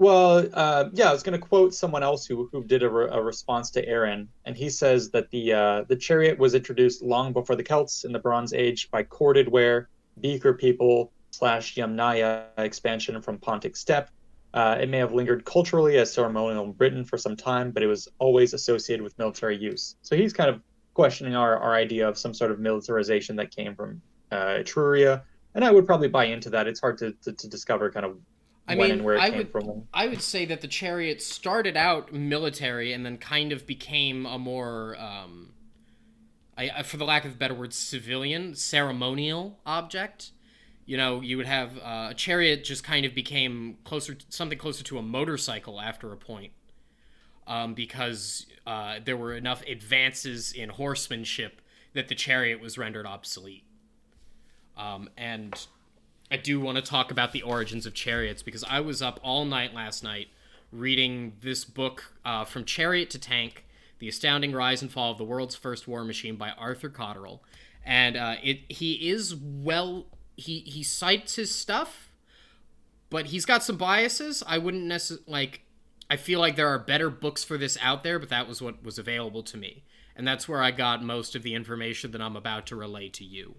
Well, yeah, I was going to quote someone else who did a response to Aaron, and he says that the chariot was introduced long before the Celts in the Bronze Age by corded ware, beaker people / Yamnaya expansion from Pontic steppe. It may have lingered culturally as ceremonial in Britain for some time, but it was always associated with military use. So he's kind of questioning our idea of some sort of militarization that came from Etruria, and I would probably buy into that. It's hard to discover kind of when and where it came from. I would say that the chariot started out military and then kind of became a more, for the lack of a better word, civilian, ceremonial object. You know, you would have a chariot just kind of became something closer to a motorcycle after a point, because there were enough advances in horsemanship that the chariot was rendered obsolete. And I do want to talk about the origins of chariots because I was up all night last night reading this book, From Chariot to Tank, The Astounding Rise and Fall of the World's First War Machine by Arthur Cotterill. And he cites his stuff, but he's got some biases. I wouldn't necessarily, I feel like there are better books for this out there, but that was what was available to me. And that's where I got most of the information that I'm about to relay to you.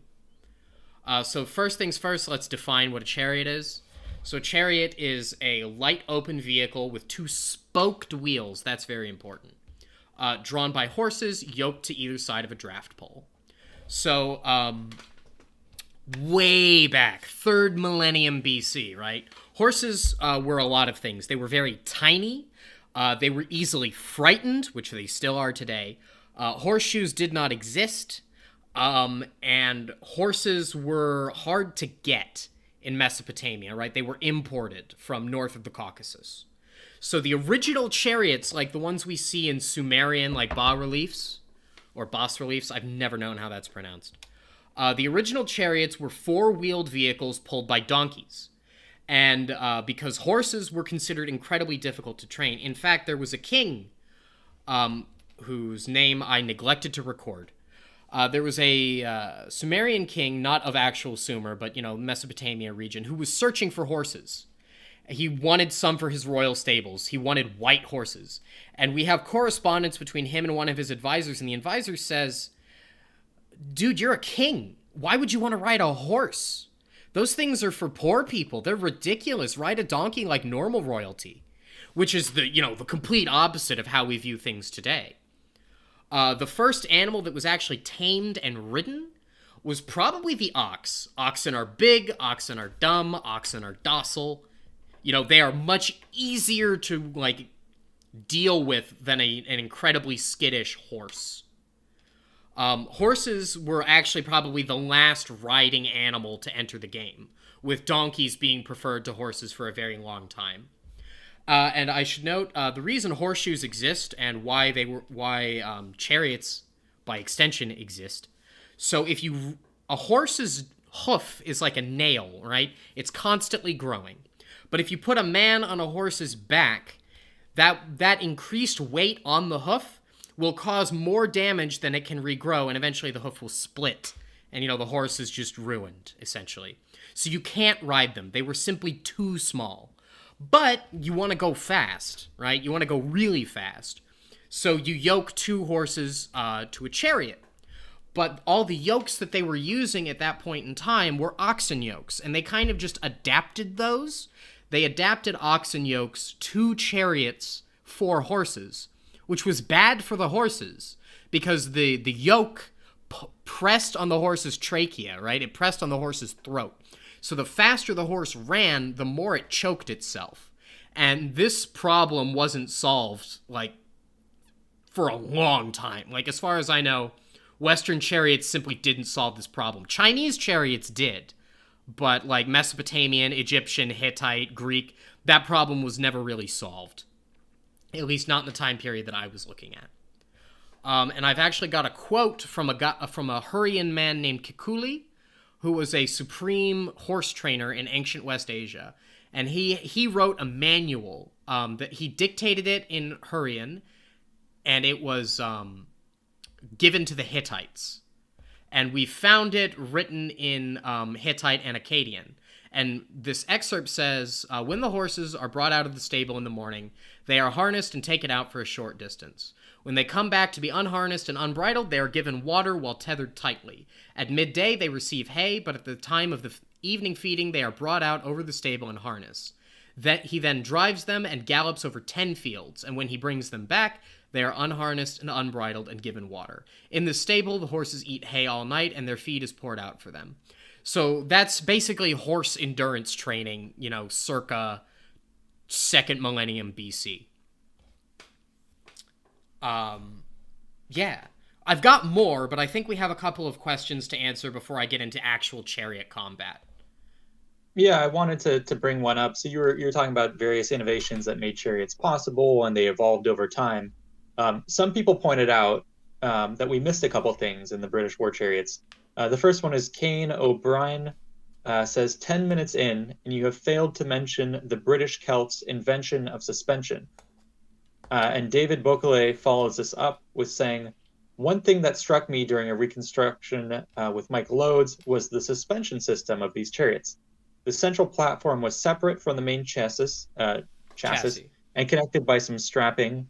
So first things first, let's define what a chariot is. So a chariot is a light open vehicle with two spoked wheels. That's very important. Drawn by horses yoked to either side of a draft pole. So way back, 3rd millennium BC, right? Horses were a lot of things. They were very tiny. They were easily frightened, which they still are today. Horseshoes did not exist. And horses were hard to get in Mesopotamia, right? They were imported from north of the Caucasus. So the original chariots, like the ones we see in Sumerian, like bas-reliefs, or bas-reliefs, I've never known how that's pronounced. The original chariots were 4-wheeled vehicles pulled by donkeys. And because horses were considered incredibly difficult to train. In fact, there was a king whose name I neglected to record. There was a Sumerian king, not of actual Sumer, but, Mesopotamia region, who was searching for horses. He wanted some for his royal stables. He wanted white horses. And we have correspondence between him and one of his advisors, and the advisor says, dude, you're a king. Why would you want to ride a horse? Those things are for poor people. They're ridiculous. Ride a donkey like normal royalty, which is the complete opposite of how we view things today. The first animal that was actually tamed and ridden was probably the ox. Oxen are big, oxen are dumb, oxen are docile. They are much easier to, deal with than an incredibly skittish horse. Horses were actually probably the last riding animal to enter the game, with donkeys being preferred to horses for a very long time. And I should note the reason horseshoes exist and why chariots, by extension, exist. So a horse's hoof is like a nail, right? It's constantly growing. But if you put a man on a horse's back, that increased weight on the hoof will cause more damage than it can regrow, and eventually the hoof will split. And, the horse is just ruined, essentially. So you can't ride them. They were simply too small. But you want to go fast, right? You want to go really fast. So you yoke 2 horses to a chariot. But all the yokes that they were using at that point in time were oxen yokes, and they kind of just adapted those. They adapted oxen yokes to chariots for horses, which was bad for the horses because the yoke pressed on the horse's trachea, right? It pressed on the horse's throat. So the faster the horse ran, the more it choked itself. And this problem wasn't solved, like, for a long time. Like, as far as I know, Western chariots simply didn't solve this problem. Chinese chariots did, but, like, Mesopotamian, Egyptian, Hittite, Greek, that problem was never really solved. At least not in the time period that I was looking at. And I've actually got a quote from a Hurrian man named Kikuli, who was a supreme horse trainer in ancient West Asia. And he wrote a manual that he dictated it in Hurrian, and it was given to the Hittites. And we found it written in Hittite and Akkadian. And this excerpt says, when the horses are brought out of the stable in the morning, they are harnessed and taken out for a short distance. When they come back to be unharnessed and unbridled, they are given water while tethered tightly. At midday, they receive hay, but at the time of the evening feeding, they are brought out over the stable in harness. He then drives them and gallops over 10 fields, and when he brings them back, they are unharnessed and unbridled and given water. In the stable, the horses eat hay all night, and their feed is poured out for them. So that's basically horse endurance training, circa 2nd millennium BC. Yeah. I've got more, but I think we have a couple of questions to answer before I get into actual chariot combat. Yeah, I wanted to bring one up. So you were talking about various innovations that made chariots possible, and they evolved over time. Some people pointed out that we missed a couple things in the British war chariots. The first one is Kane O'Brien says 10 minutes in, and you have failed to mention the British Celts' invention of suspension. And David Bocquelet follows this up with saying, one thing that struck me during a reconstruction with Mike Loads was the suspension system of these chariots. The central platform was separate from the main chassis and connected by some strapping.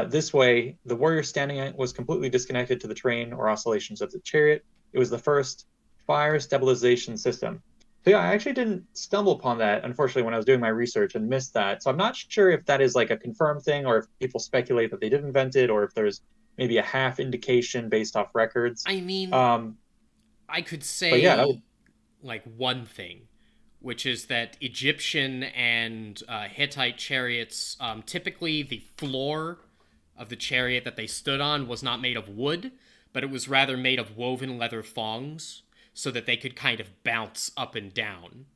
This way, the warrior standing on it was completely disconnected to the terrain or oscillations of the chariot. It was the first fire stabilization system. So yeah, I actually didn't stumble upon that, unfortunately, when I was doing my research and missed that. So I'm not sure if that is like a confirmed thing or if people speculate that they did invent it or if there's maybe a half indication based off records. I mean, I could say like one thing, which is that Egyptian and Hittite chariots, typically the floor of the chariot that they stood on was not made of wood, but it was rather made of woven leather thongs so that they could kind of bounce up and down.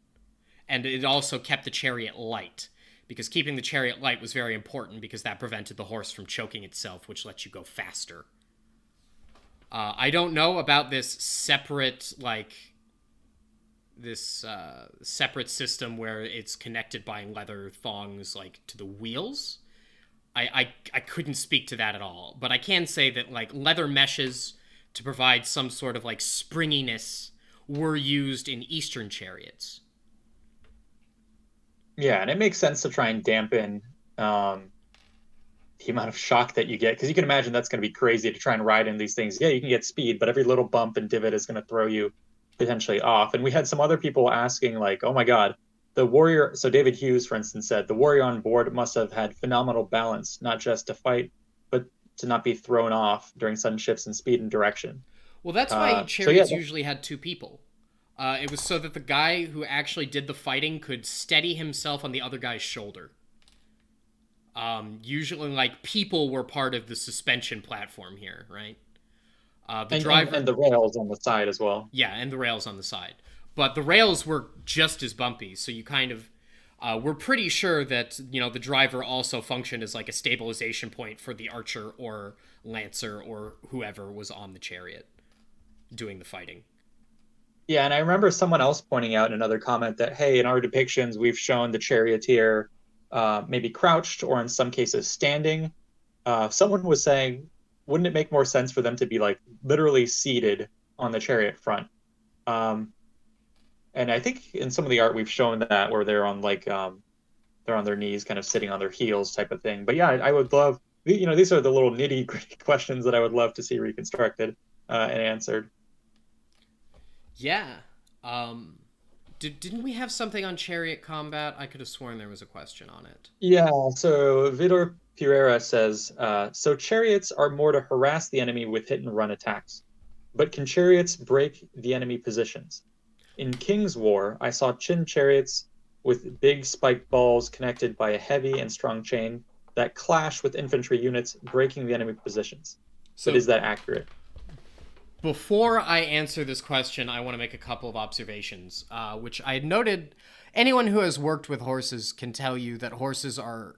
And it also kept the chariot light, because keeping the chariot light was very important because that prevented the horse from choking itself, which lets you go faster. I don't know about this separate, separate system where it's connected by leather thongs, to the wheels. I couldn't speak to that at all, but I can say that, leather meshes to provide some sort of, springiness were used in Eastern chariots. Yeah, and it makes sense to try and dampen the amount of shock that you get, because you can imagine that's going to be crazy to try and ride in these things. Yeah, you can get speed, but every little bump and divot is going to throw you potentially off. And we had some other people asking, oh my God, the warrior, so David Hughes, for instance, said, the warrior on board must have had phenomenal balance, not just to fight, but to not be thrown off during sudden shifts in speed and direction. Well, that's why chariots usually had two people. It was so that the guy who actually did the fighting could steady himself on the other guy's shoulder. Usually, people were part of the suspension platform here, right? The driver and the rails on the side as well. Yeah, and the rails on the side. But the rails were just as bumpy, so you kind of... we're pretty sure that, the driver also functioned as, a stabilization point for the archer or lancer or whoever was on the chariot doing the fighting. Yeah, and I remember someone else pointing out in another comment that, hey, in our depictions, we've shown the charioteer maybe crouched or in some cases standing. Someone was saying, wouldn't it make more sense for them to be literally seated on the chariot front? And I think in some of the art we've shown that where they're on they're on their knees, kind of sitting on their heels type of thing. But yeah, I would love, these are the little nitty gritty questions that I would love to see reconstructed and answered. Yeah. Didn't we have something on chariot combat? I could have sworn there was a question on it. Yeah, so Vidor Pereira says, so chariots are more to harass the enemy with hit and run attacks, but can chariots break the enemy positions? In King's War, I saw Qin chariots with big spiked balls connected by a heavy and strong chain that clash with infantry units, breaking the enemy positions. But So is that accurate? before I answer this question, I want to make a couple of observations, which I had noted. Anyone who has worked with horses can tell you that horses are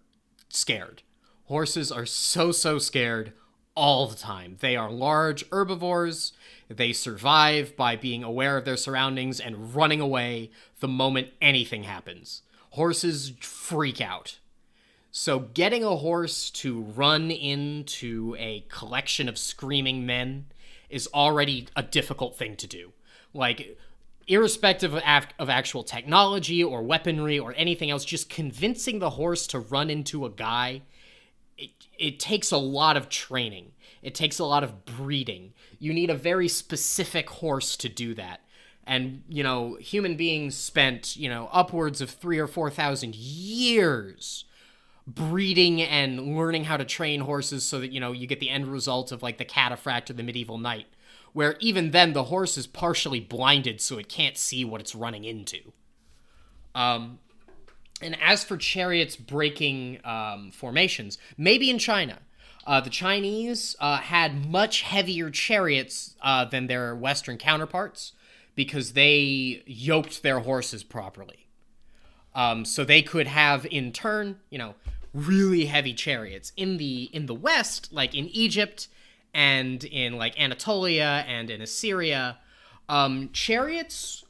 scared. Horses are so scared all the time. They are large herbivores. They survive by being aware of their surroundings and running away the moment anything happens. Horses freak out. So getting a horse to run into a collection of screaming men is already a difficult thing to do. Like, irrespective of actual technology or weaponry or anything else, just convincing the horse to run into a guy, it takes a lot of training. It takes a lot of breeding. You need a very specific horse to do that. And, human beings spent, upwards of 3,000 or 4,000 years breeding and learning how to train horses so that, you get the end result of, like, the cataphract or the medieval knight, where even then the horse is partially blinded so it can't see what it's running into. And as for chariots breaking formations, maybe in China. The Chinese had much heavier chariots than their Western counterparts because they yoked their horses properly. So they could have, in turn, really heavy chariots. In the West, like in Egypt and in like Anatolia and in Assyria, chariots,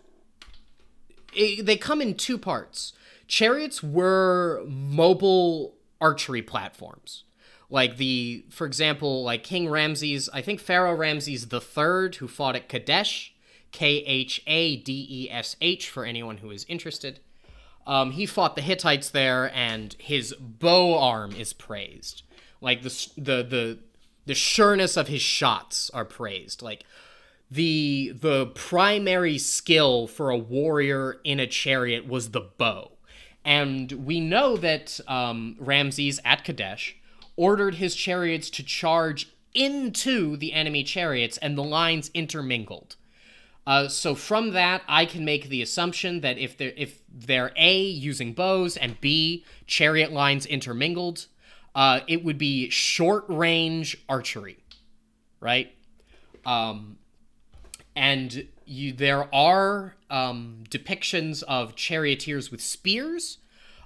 they come in two parts. Chariots were mobile archery platforms. Like for example, like King Ramses, I think Pharaoh Ramses III, who fought at Kadesh, Kadesh for anyone who is interested. He fought the Hittites there, and his bow arm is praised. Like the sureness of his shots are praised. Like the primary skill for a warrior in a chariot was the bow. And we know that Ramses at Kadesh ordered his chariots to charge into the enemy chariots, and the lines intermingled. So from that, I can make the assumption that if they're A, using bows, and B, chariot lines intermingled, it would be short-range archery, right? And there are depictions of charioteers with spears.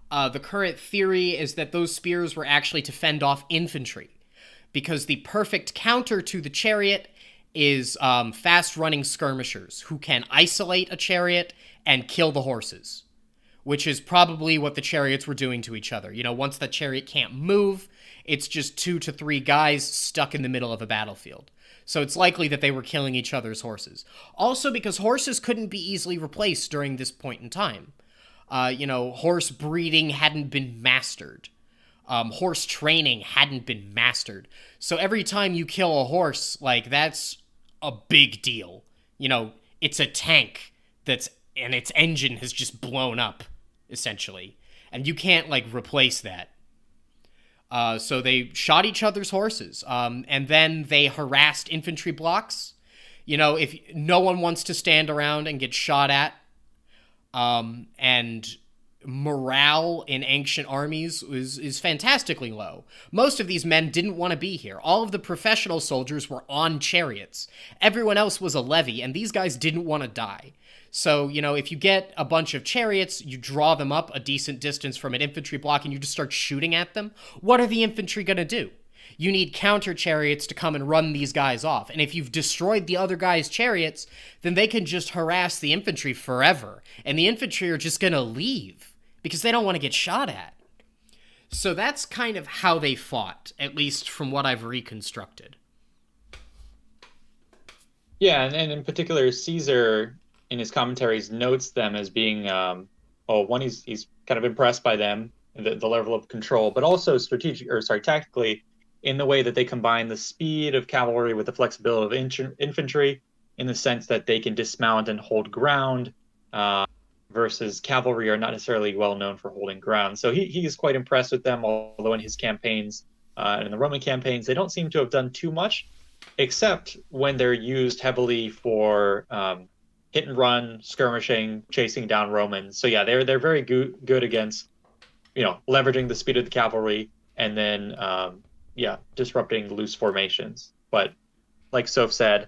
The current theory is that those spears were actually to fend off infantry, because the perfect counter to the chariot is fast-running skirmishers who can isolate a chariot and kill the horses, which is probably what the chariots were doing to each other. Once the chariot can't move, it's just 2 to 3 guys stuck in the middle of a battlefield. So it's likely that they were killing each other's horses. Also because horses couldn't be easily replaced during this point in time. Horse breeding hadn't been mastered. Horse training hadn't been mastered. So every time you kill a horse, like, that's a big deal. It's a tank and its engine has just blown up, essentially. And you can't, like, replace that. So they shot each other's horses. And then they harassed infantry blocks. If no one wants to stand around and get shot at, and morale in ancient armies is fantastically low. Most of these men didn't want to be here. All of the professional soldiers were on chariots. Everyone else was a levy, and these guys didn't want to die. So, if you get a bunch of chariots, you draw them up a decent distance from an infantry block, and you just start shooting at them, what are the infantry going to do? You need counter chariots to come and run these guys off. And if you've destroyed the other guy's chariots, then they can just harass the infantry forever. And the infantry are just going to leave because they don't want to get shot at. So that's kind of how they fought, at least from what I've reconstructed. Yeah, and in particular, Caesar, in his commentaries, notes them as being, one, he's kind of impressed by them, the level of control, but also tactically, in the way that they combine the speed of cavalry with the flexibility of infantry, in the sense that they can dismount and hold ground, versus cavalry are not necessarily well known for holding ground. So he is quite impressed with them, although in his campaigns, and in the Roman campaigns, they don't seem to have done too much, except when they're used heavily for hit and run, skirmishing, chasing down Romans. So yeah, they're very good against leveraging the speed of the cavalry and then disrupting loose formations. But like Soph said,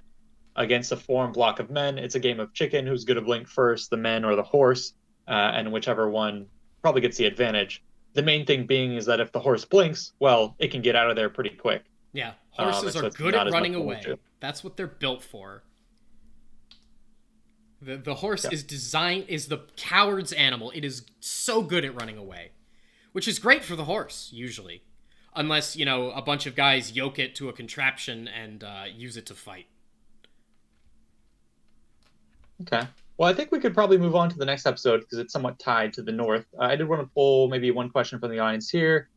against a formed block of men, it's a game of chicken. Who's going to blink first, the men or the horse? And whichever one probably gets the advantage. The main thing being is that if the horse blinks, well, it can get out of there pretty quick. Yeah, horses are good at running away. That's what they're built for. The horse is the coward's animal. It is so good at running away, which is great for the horse, usually. Unless, a bunch of guys yoke it to a contraption and use it to fight. Okay. Well, I think we could probably move on to the next episode because it's somewhat tied to the north. I did want to pull maybe one question from the audience here.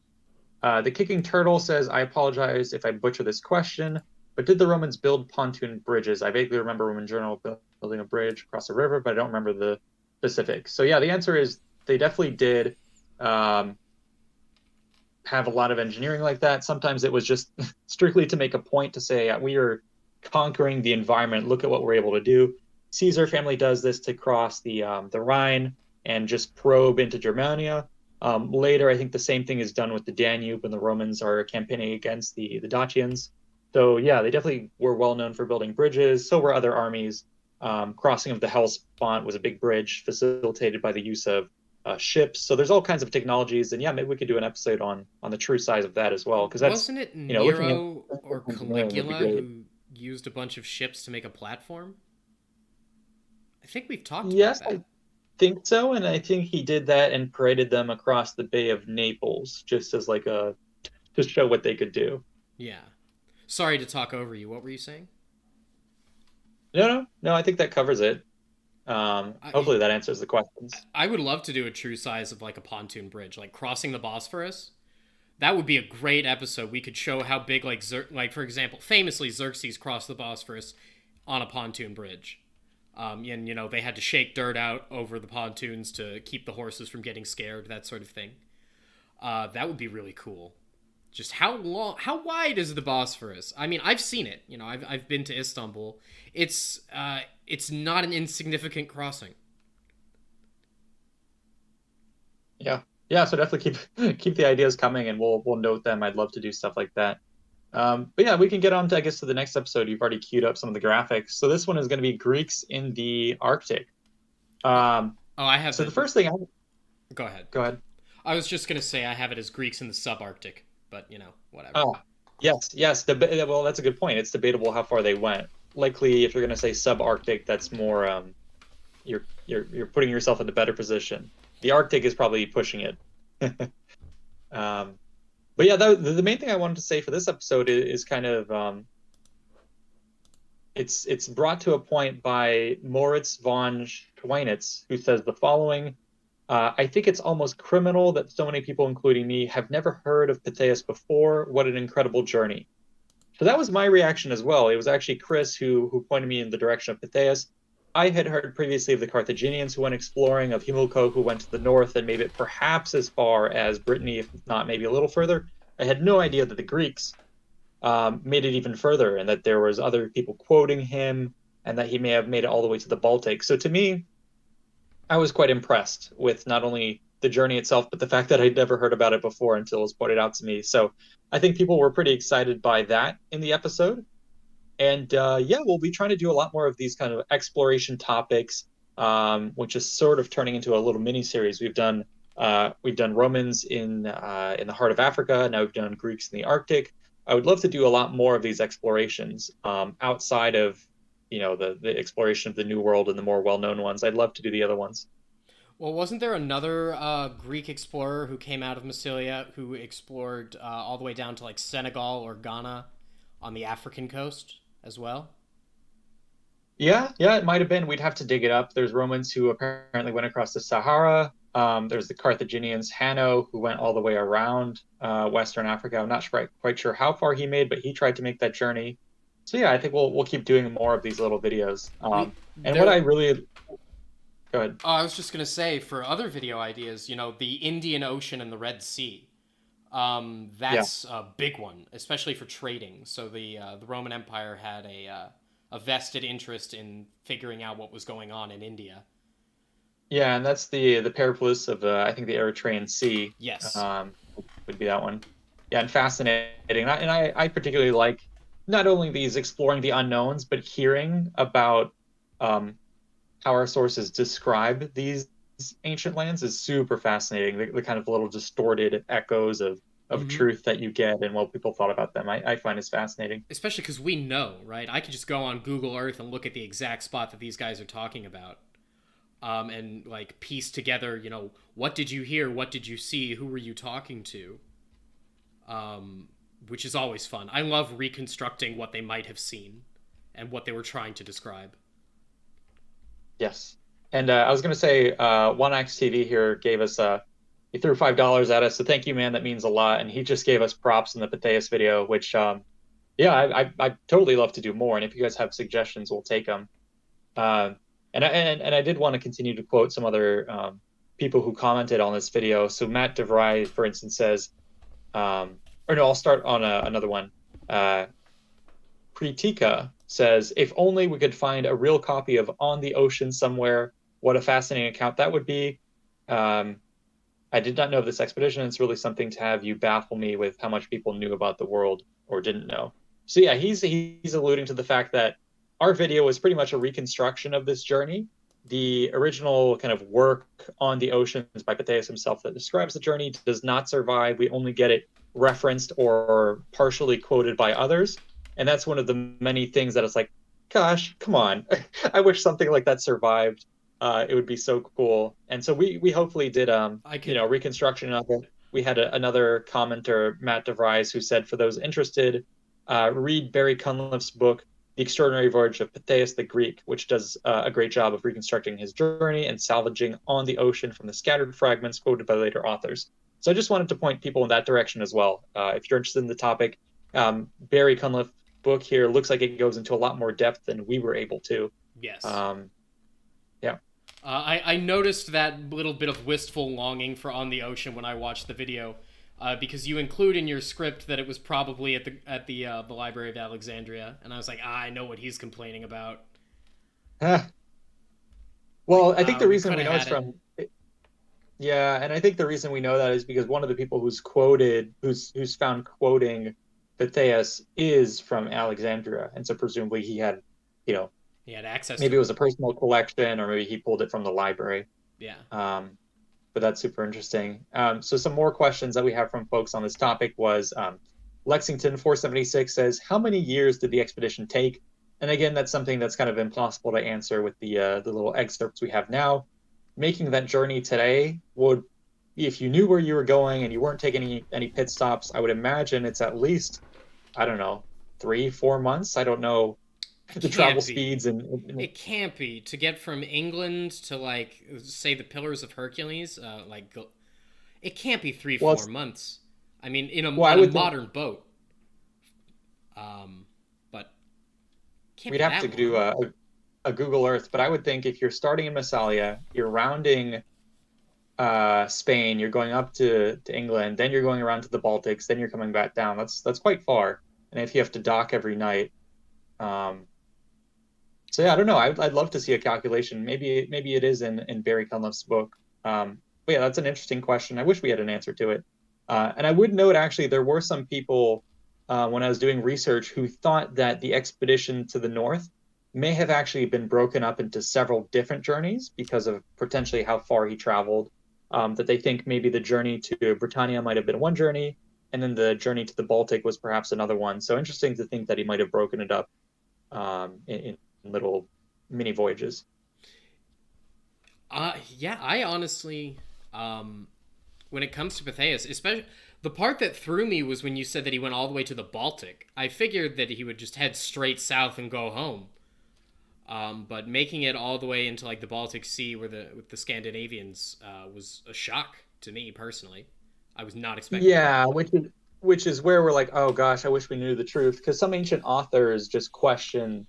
The Kicking Turtle says, I apologize if I butcher this question, but did the Romans build pontoon bridges? I vaguely remember Roman Journal building a bridge across a river, but I don't remember the specifics. So yeah, the answer is they definitely did have a lot of engineering like that. Sometimes it was just strictly to make a point to say, we are conquering the environment. Look at what we're able to do. Caesar family does this to cross the Rhine and just probe into Germania. Later, I think the same thing is done with the Danube when the Romans are campaigning against the Dacians. So yeah, they definitely were well known for building bridges. So were other armies. Crossing of the Hellespont was a big bridge facilitated by the use of ships. So there's all kinds of technologies, and yeah, maybe we could do an episode on the true size of that as well. Because that's wasn't it Nero or Caligula who used a bunch of ships to make a platform? I think we've talked about that. I think so, and I think he did that and paraded them across the Bay of Naples just as to show what they could do. Yeah. Sorry to talk over you. What were you saying? No, I think that covers it. Hopefully that answers the questions. I would love to do a true size of a pontoon bridge, like crossing the Bosphorus. That would be a great episode. We could show how big, for example, famously Xerxes crossed the Bosphorus on a pontoon bridge. And, they had to shake dirt out over the pontoons to keep the horses from getting scared, that sort of thing. That would be really cool. Just how wide is the Bosphorus? I mean, I've seen it. I've been to Istanbul. It's not an insignificant crossing. Yeah. So definitely keep the ideas coming, and we'll note them. I'd love to do stuff like that. But yeah, we can get on to the next episode. You've already queued up some of the graphics. So this one is going to be Greeks in the Arctic. I have. So the first thing. Go ahead. Go ahead. I was just going to say I have it as Greeks in the subarctic, but whatever. Oh, yes. Well, that's a good point. It's debatable how far they went. Likely, if you're going to say subarctic, that's more. You're putting yourself in a better position. The Arctic is probably pushing it. But yeah, the main thing I wanted to say for this episode is kind of it's brought to a point by Moritz von Schweinitz, who says the following: I think it's almost criminal that so many people, including me, have never heard of Pittheus before. What an incredible journey! So that was my reaction as well. It was actually Chris who pointed me in the direction of Pittheus. I had heard previously of the Carthaginians who went exploring, of Himilco who went to the north and made it perhaps as far as Brittany, if not maybe a little further. I had no idea that the Greeks made it even further, and that there was other people quoting him, and that he may have made it all the way to the Baltic. So to me, I was quite impressed with not only the journey itself, but the fact that I'd never heard about it before until it was pointed out to me. So I think people were pretty excited by that in the episode. And we'll be trying to do a lot more of these kind of exploration topics, which is sort of turning into a little mini series. We've done Romans in the heart of Africa. Now we've done Greeks in the Arctic. I would love to do a lot more of these explorations outside of the exploration of the New World and the more well-known ones. I'd love to do the other ones. Well, wasn't there another Greek explorer who came out of Massilia who explored all the way down to Senegal or Ghana on the African coast as well? Yeah, it might have been. We'd have to dig it up. There's Romans who apparently went across the Sahara. There's the Carthaginians, Hanno, who went all the way around Western Africa. I'm not quite sure how far he made, but he tried to make that journey. So yeah, I think we'll keep doing more of these little videos. What I really... Go ahead. I was just going to say, for other video ideas, the Indian Ocean and the Red Sea. That's a big one, especially for trading. So the Roman Empire had a a vested interest in figuring out what was going on in India. Yeah, and that's the Periplus of I think the Eritrean Sea, Yes. um, would be that one. Yeah, and fascinating. And I particularly like not only these exploring the unknowns, but hearing about um, how our sources describe these ancient lands is super fascinating. The kind of little distorted echoes of Mm-hmm. truth that you get and what people thought about them, I find is fascinating. Especially because we know, right? I could just go on Google Earth and look at the exact spot that these guys are talking about, and like piece together, what did you hear? What did you see? Who were you talking to? Which is always fun. I love reconstructing what they might have seen and what they were trying to describe. Yes. And I was going to say, One X TV here gave us he threw $5 at us, so thank you, man. That means a lot. And he just gave us props in the Patheus video, which yeah, I totally love to do more. And if you guys have suggestions, we'll take them. And I did want to continue to quote some other people who commented on this video. So Matt DeVry, for instance, says, or no, I'll start on another one. Kritika says, if only we could find a real copy of On the Ocean somewhere, what a fascinating account that would be. I did not know of this expedition. It's really something to have you baffle me with how much people knew about the world or didn't know. So yeah, he's alluding to the fact that our video was pretty much a reconstruction of this journey. The original kind of work on the oceans by Patheus himself that describes the journey does not survive. We only get it referenced or partially quoted by others. And that's one of the many things that it's like, gosh, come on. I wish something like that survived. It would be so cool. And so we hopefully did reconstruction of it. We had another commenter, Matt DeVries, who said, for those interested, read Barry Cunliffe's book, The Extraordinary Voyage of Patheus the Greek, which does a great job of reconstructing his journey and salvaging On the Ocean from the scattered fragments quoted by later authors. So I just wanted to point people in that direction as well. If you're interested in the topic, Barry Cunliffe's book here looks like it goes into a lot more depth than we were able to. Yes. Yeah. I noticed that little bit of wistful longing for On the Ocean when I watched the video, because you include in your script that it was probably at the Library of Alexandria, and I was like, I know what he's complaining about. Well, I think the reason we know it's it's from yeah, and I think the reason we know that is because one of the people who's found quoting Patheus is from Alexandria, and so presumably he had he had access. Maybe it was a personal collection, or maybe he pulled it from the library. Yeah. But that's super interesting. So some more questions that we have from folks on this topic was Lexington 476 says, how many years did the expedition take? And again, that's something that's kind of impossible to answer with the little excerpts we have now. Making that journey today would, if you knew where you were going and you weren't taking any pit stops, I would imagine it's at least, I don't know, 3-4 months. I don't know the travel speeds and it can't be to get from England to, like, say the Pillars of Hercules, it can't be 3-4 months. I mean, in a modern boat. But we'd have to do a Google Earth, but I would think if you're starting in Massalia, you're rounding Spain, you're going up to England, then you're going around to the Baltics, then you're coming back down. That's quite far. And if you have to dock every night, so yeah, I don't know. I'd love to see a calculation. Maybe it is in Barry Cunliffe's book. But yeah, that's an interesting question. I wish we had an answer to it. And I would note, actually, there were some people when I was doing research who thought that the expedition to the north may have actually been broken up into several different journeys because of potentially how far he traveled. That they think maybe the journey to Britannia might have been one journey, and then the journey to the Baltic was perhaps another one. So interesting to think that he might have broken it up in little mini voyages. Yeah, I honestly, when it comes to Patheus, especially the part that threw me was when you said that he went all the way to the Baltic. I figured that he would just head straight south and go home. But making it all the way into, like, the Baltic Sea with the Scandinavians was a shock to me personally. I was not expecting. Yeah, which is where we're like, oh gosh, I wish we knew the truth, because some ancient authors just question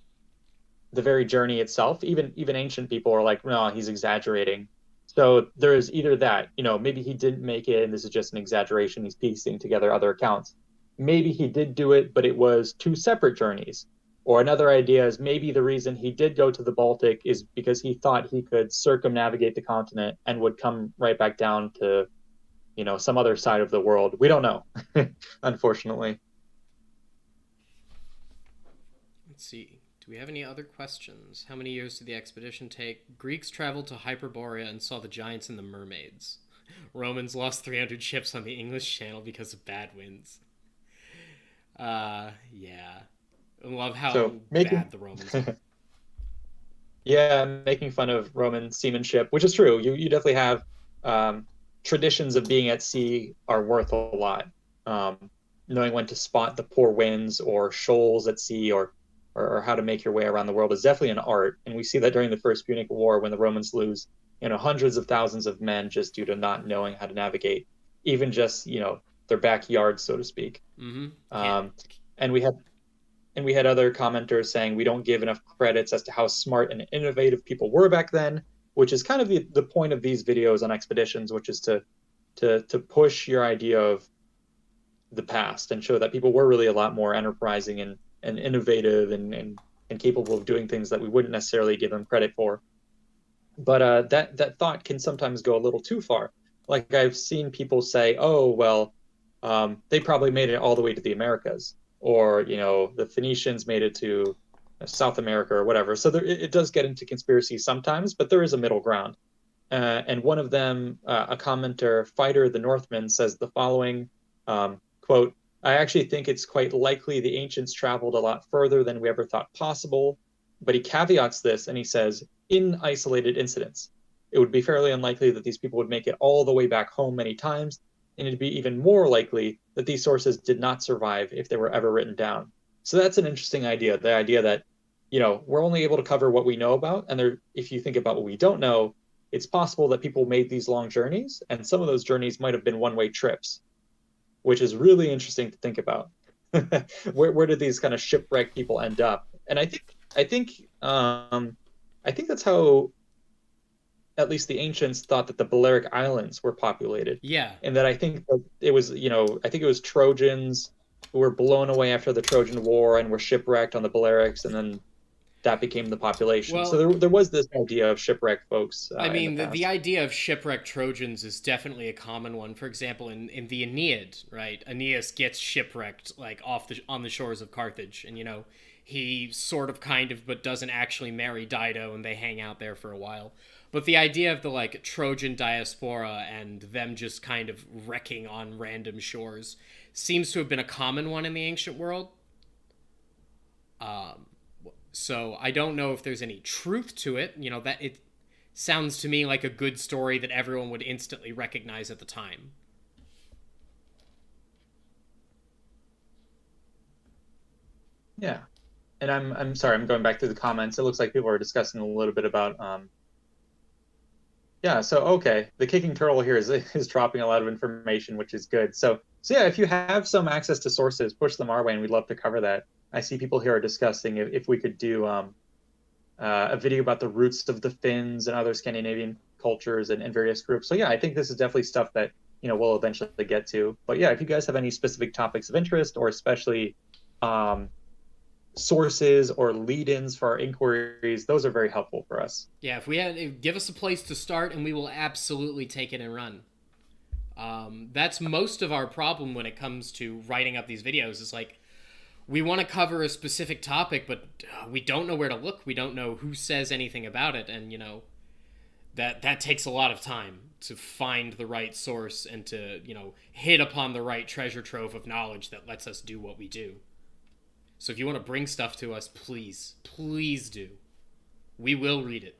the very journey itself. Even ancient people are like, no, he's exaggerating. So there's either that, maybe he didn't make it and this is just an exaggeration. He's piecing together other accounts. Maybe he did do it, but it was 2 separate journeys. Or another idea is maybe the reason he did go to the Baltic is because he thought he could circumnavigate the continent and would come right back down to, some other side of the world. We don't know, unfortunately. Let's see. Do we have any other questions? How many years did the expedition take? Greeks traveled to Hyperborea and saw the giants and the mermaids. Romans lost 300 ships on the English Channel because of bad winds. Yeah. I love how bad the Romans are. Yeah, making fun of Roman seamanship, which is true. You definitely have traditions of being at sea are worth a lot. Knowing when to spot the poor winds or shoals at sea or how to make your way around the world is definitely an art. And we see that during the First Punic War when the Romans lose, hundreds of thousands of men just due to not knowing how to navigate, even just, their backyard, so to speak. Mm-hmm. And we had other commenters saying we don't give enough credits as to how smart and innovative people were back then, which is kind of the point of these videos on expeditions, which is to push your idea of the past and show that people were really a lot more enterprising and innovative and capable of doing things that we wouldn't necessarily give them credit for. But that thought can sometimes go a little too far. Like I've seen people say, oh, well, they probably made it all the way to the Americas, or, the Phoenicians made it to South America or whatever. So it does get into conspiracy sometimes, but there is a middle ground. And one of them, a commenter, Fighter the Northman, says the following, quote, I actually think it's quite likely the ancients traveled a lot further than we ever thought possible. But he caveats this and he says, in isolated incidents, it would be fairly unlikely that these people would make it all the way back home many times. And it'd be even more likely that these sources did not survive if they were ever written down. So that's an interesting idea. The idea that, we're only able to cover what we know about. And if you think about what we don't know, it's possible that people made these long journeys. And some of those journeys might have been one-way trips, which is really interesting to think about. Where did these kind of shipwrecked people end up? And I think that's how at least the ancients thought that the Balearic Islands were populated. Yeah. And that I think that it was, I think it was Trojans who were blown away after the Trojan War and were shipwrecked on the Balearics, and then that became the population. Well, so there was this idea of shipwrecked folks. I mean, the idea of shipwrecked Trojans is definitely a common one. For example, in the Aeneid, right? Aeneas gets shipwrecked like on the shores of Carthage, and he sort of kind of but doesn't actually marry Dido, and they hang out there for a while. But the idea of the Trojan diaspora and them just kind of wrecking on random shores seems to have been a common one in the ancient world. So I don't know if there's any truth to it. That it sounds to me like a good story that everyone would instantly recognize at the time. Yeah. And I'm sorry, I'm going back through the comments. It looks like people are discussing a little bit about okay. The kicking turtle here is dropping a lot of information, which is good. So yeah, if you have some access to sources, push them our way, and we'd love to cover that. I see people here are discussing if we could do a video about the roots of the Finns and other Scandinavian cultures and various groups. So yeah, I think this is definitely stuff that we'll eventually get to. But yeah, if you guys have any specific topics of interest, or especially sources or lead-ins for our inquiries, those are very helpful for us. Yeah, give us a place to start, and we will absolutely take it and run. That's most of our problem when it comes to writing up these videos. Is we want to cover a specific topic, but we don't know where to look. We don't know who says anything about it, and that takes a lot of time to find the right source and to hit upon the right treasure trove of knowledge that lets us do what we do. So if you want to bring stuff to us, please do. We will read it.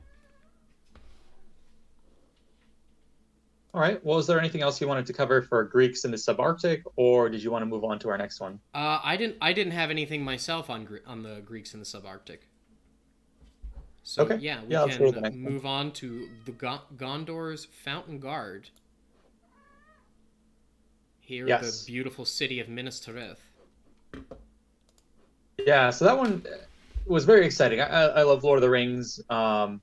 All right. Well, is there anything else you wanted to cover for Greeks in the subarctic, or did you want to move on to our next one? I didn't have anything myself on the Greeks in the subarctic. So okay. We can move on to the Gondor's Fountain Guard. Here, the beautiful city of Minas Tirith. Yeah, so that one was very exciting. I love Lord of the Rings, and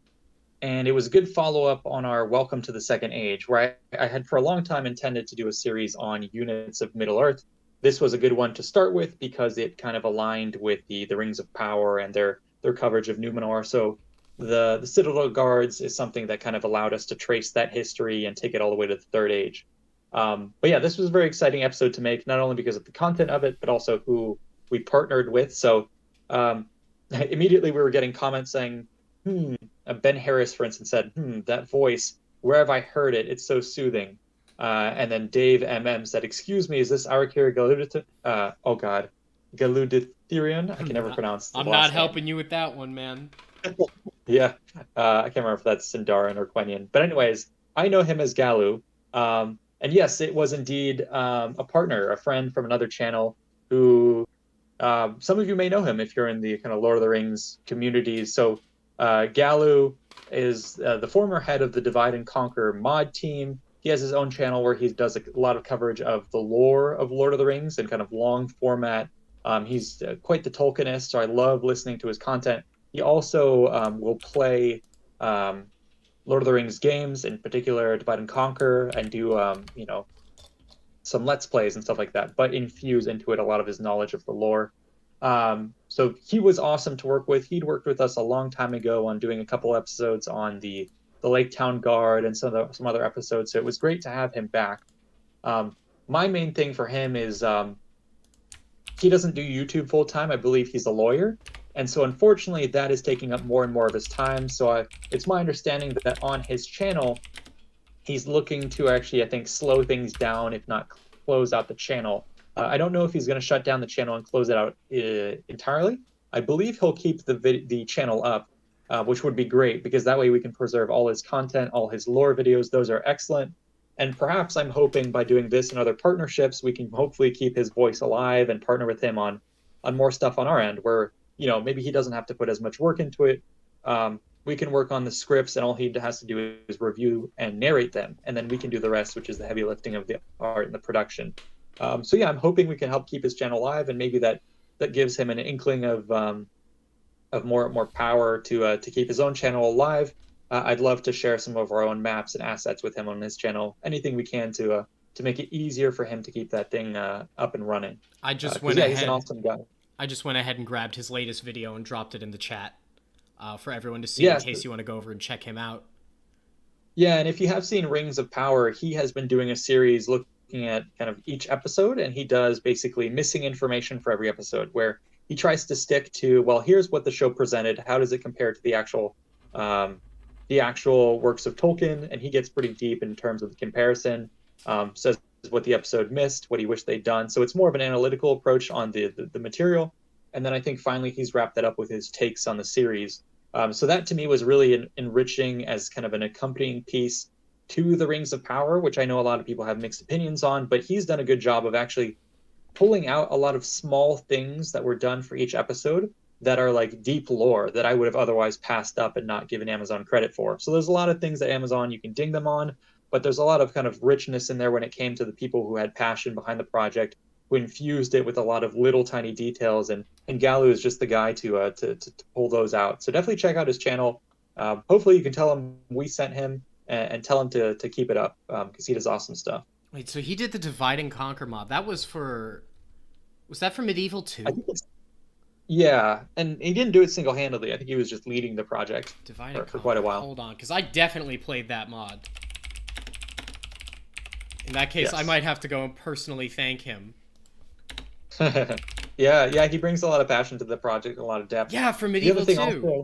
it was a good follow-up on our Welcome to the Second Age, where I had for a long time intended to do a series on units of Middle-earth, this was a good one to start with because it kind of aligned with the Rings of Power and their coverage of Numenor. So the Citadel Guards is something that kind of allowed us to trace that history and take it all the way to the Third Age. But yeah, this was a very exciting episode to make, not only because of the content of it, but also who we partnered with. So immediately we were getting comments saying, Ben Harris, for instance, said, that voice, where have I heard it? It's so soothing. And then Dave MM said, excuse me, is this Arakira Galuditherion? I can never pronounce the I'm last not name. helping you with that one, man. Yeah, I can't remember if that's Sindarin or Quenya. But anyways, I know him as Galu. And yes, it was indeed a partner, a friend from another channel who some of you may know him if you're in the kind of Lord of the Rings communities. So Galu is the former head of the Divide and Conquer mod team. He has his own channel where he does a lot of coverage of the lore of Lord of the Rings and kind of long format. He's quite the Tolkienist, so I love listening to his content. He also will play Lord of the Rings games, in particular Divide and Conquer, and do some Let's Plays and stuff like that, but infuse into it a lot of his knowledge of the lore. So he was awesome to work with. He'd worked with us a long time ago on doing a couple episodes on the Lake Town Guard and some other episodes. So it was great to have him back. My main thing for him is he doesn't do YouTube full time. I believe he's a lawyer. And so unfortunately, that is taking up more and more of his time. So it's my understanding that on his channel, he's looking to actually, I think, slow things down, if not close out the channel. I don't know if he's going to shut down the channel and close it out entirely. I believe he'll keep the channel up, which would be great, because that way we can preserve all his content, all his lore videos. Those are excellent. And perhaps I'm hoping by doing this and other partnerships, we can hopefully keep his voice alive and partner with him on more stuff on our end where, maybe he doesn't have to put as much work into it. We can work on the scripts, and all he has to do is review and narrate them, and then we can do the rest, which is the heavy lifting of the art and the production. So yeah, I'm hoping we can help keep his channel alive, and maybe that gives him an inkling of more power to keep his own channel alive. I'd love to share some of our own maps and assets with him on his channel. Anything we can to make it easier for him to keep that thing up and running. I just went ahead. He's an awesome guy. I just went ahead and grabbed his latest video and dropped it in the chat for everyone to see in case you want to go over and check him out. Yeah, and if you have seen Rings of Power, he has been doing a series looking at kind of each episode, and he does basically missing information for every episode, where he tries to stick to, well, here's what the show presented. How does it compare to the actual works of Tolkien? And he gets pretty deep in terms of the comparison, says what the episode missed, what he wished they'd done. So it's more of an analytical approach on the material. And then I think finally he's wrapped that up with his takes on the series. So that to me was really enriching as kind of an accompanying piece to the Rings of Power, which I know a lot of people have mixed opinions on, but he's done a good job of actually pulling out a lot of small things that were done for each episode that are like deep lore that I would have otherwise passed up and not given Amazon credit for. So there's a lot of things that Amazon you can ding them on, but there's a lot of kind of richness in there when it came to the people who had passion behind the project, who infused it with a lot of little tiny details, and Galu is just the guy to pull those out. So definitely check out his channel. Hopefully you can tell him we sent him and tell him to keep it up, because he does awesome stuff. Wait, so he did the Divide and Conquer mob. Was that for Medieval 2? Yeah, and he didn't do it single-handedly. I think he was just leading the project for quite a while. Hold on, because I definitely played that mod. In that case, yes. I might have to go and personally thank him. Yeah, he brings a lot of passion to the project, a lot of depth. Yeah, for Medieval 2.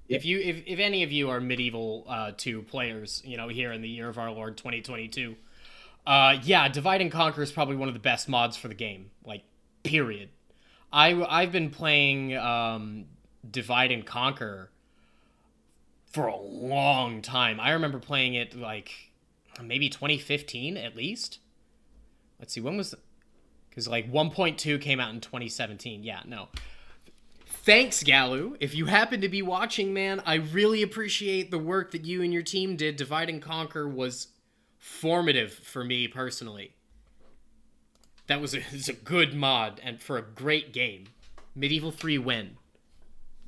If any of you are Medieval 2 players, here in the year of our Lord 2022, Divide and Conquer is probably one of the best mods for the game. Like, period. I've been playing Divide and Conquer for a long time. I remember playing it like maybe 2015 at least. Let's see, when was because like 1.2 came out in 2017. Yeah, no. Thanks, Galu. If you happen to be watching, man, I really appreciate the work that you and your team did. Divide and Conquer was formative for me personally. That was a good mod and for a great game. Medieval 3 win.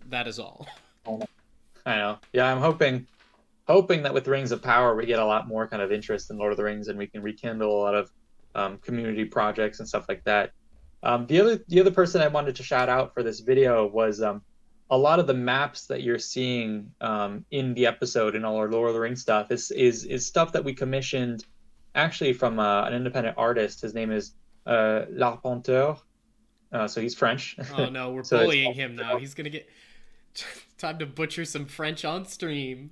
That is all. I know. Yeah, I'm hoping that with Rings of Power we get a lot more kind of interest in Lord of the Rings, and we can rekindle a lot of community projects and stuff like that. The other person I wanted to shout out for this video was a lot of the maps that you're seeing in the episode and all our Lord of the Rings stuff is stuff that we commissioned actually from an independent artist. His name is L'Arpenteur. So he's French. Oh no, we're So it's bullying him now. He's gonna get time to butcher some French on stream.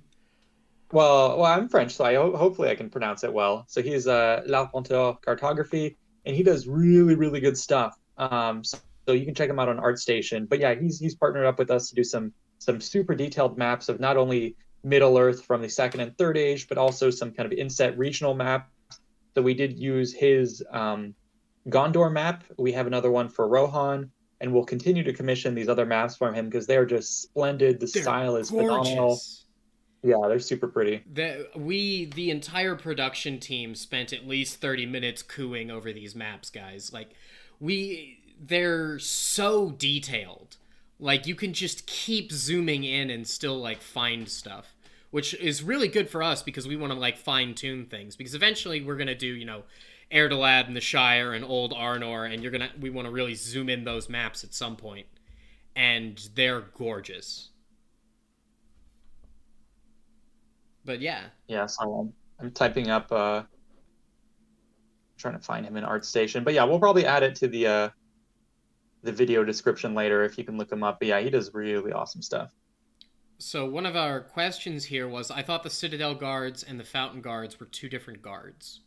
well, I'm French, so hopefully I can pronounce it well. So he's L'Arpenteur Cartography, and he does really, really good stuff. So you can check him out on ArtStation. But yeah, he's partnered up with us to do some super detailed maps of not only Middle Earth from the second and third age, but also some kind of inset regional map. So we did use his Gondor map. We have another one for Rohan, and we'll continue to commission these other maps from him because they're just splendid. The They're style is phenomenal. gorgeous. Yeah, they're super pretty. The entire production team spent at least 30 minutes cooing over these maps, guys. Like, they're so detailed. Like, you can just keep zooming in and still, like, find stuff. Which is really good for us because we want to, like, fine-tune things. Because eventually we're going to do, you know, Erdelad and the Shire and Old Arnor, and we want to really zoom in those maps at some point. And they're gorgeous. But yeah. Yeah, so I'm typing up trying to find him in ArtStation. But yeah, we'll probably add it to the video description later if you can look him up. But yeah, he does really awesome stuff. So one of our questions here was, I thought the Citadel Guards and the Fountain Guards were two different guards.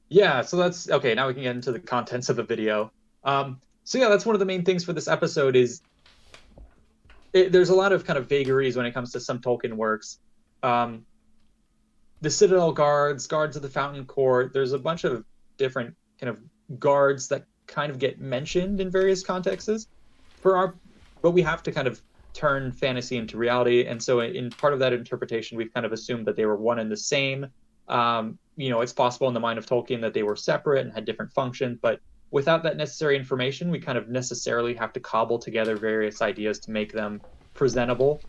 Yeah, so that's okay. Now we can get into the contents of the video. So yeah, that's one of the main things for this episode is there's a lot of kind of vagaries when it comes to some Tolkien works. The Citadel Guards, Guards of the Fountain Court, there's a bunch of different kind of guards that kind of get mentioned in various contexts but we have to kind of turn fantasy into reality. And so in part of that interpretation, we've kind of assumed that they were one and the same. It's possible in the mind of Tolkien that they were separate and had different functions, but without that necessary information, we kind of necessarily have to cobble together various ideas to make them presentable.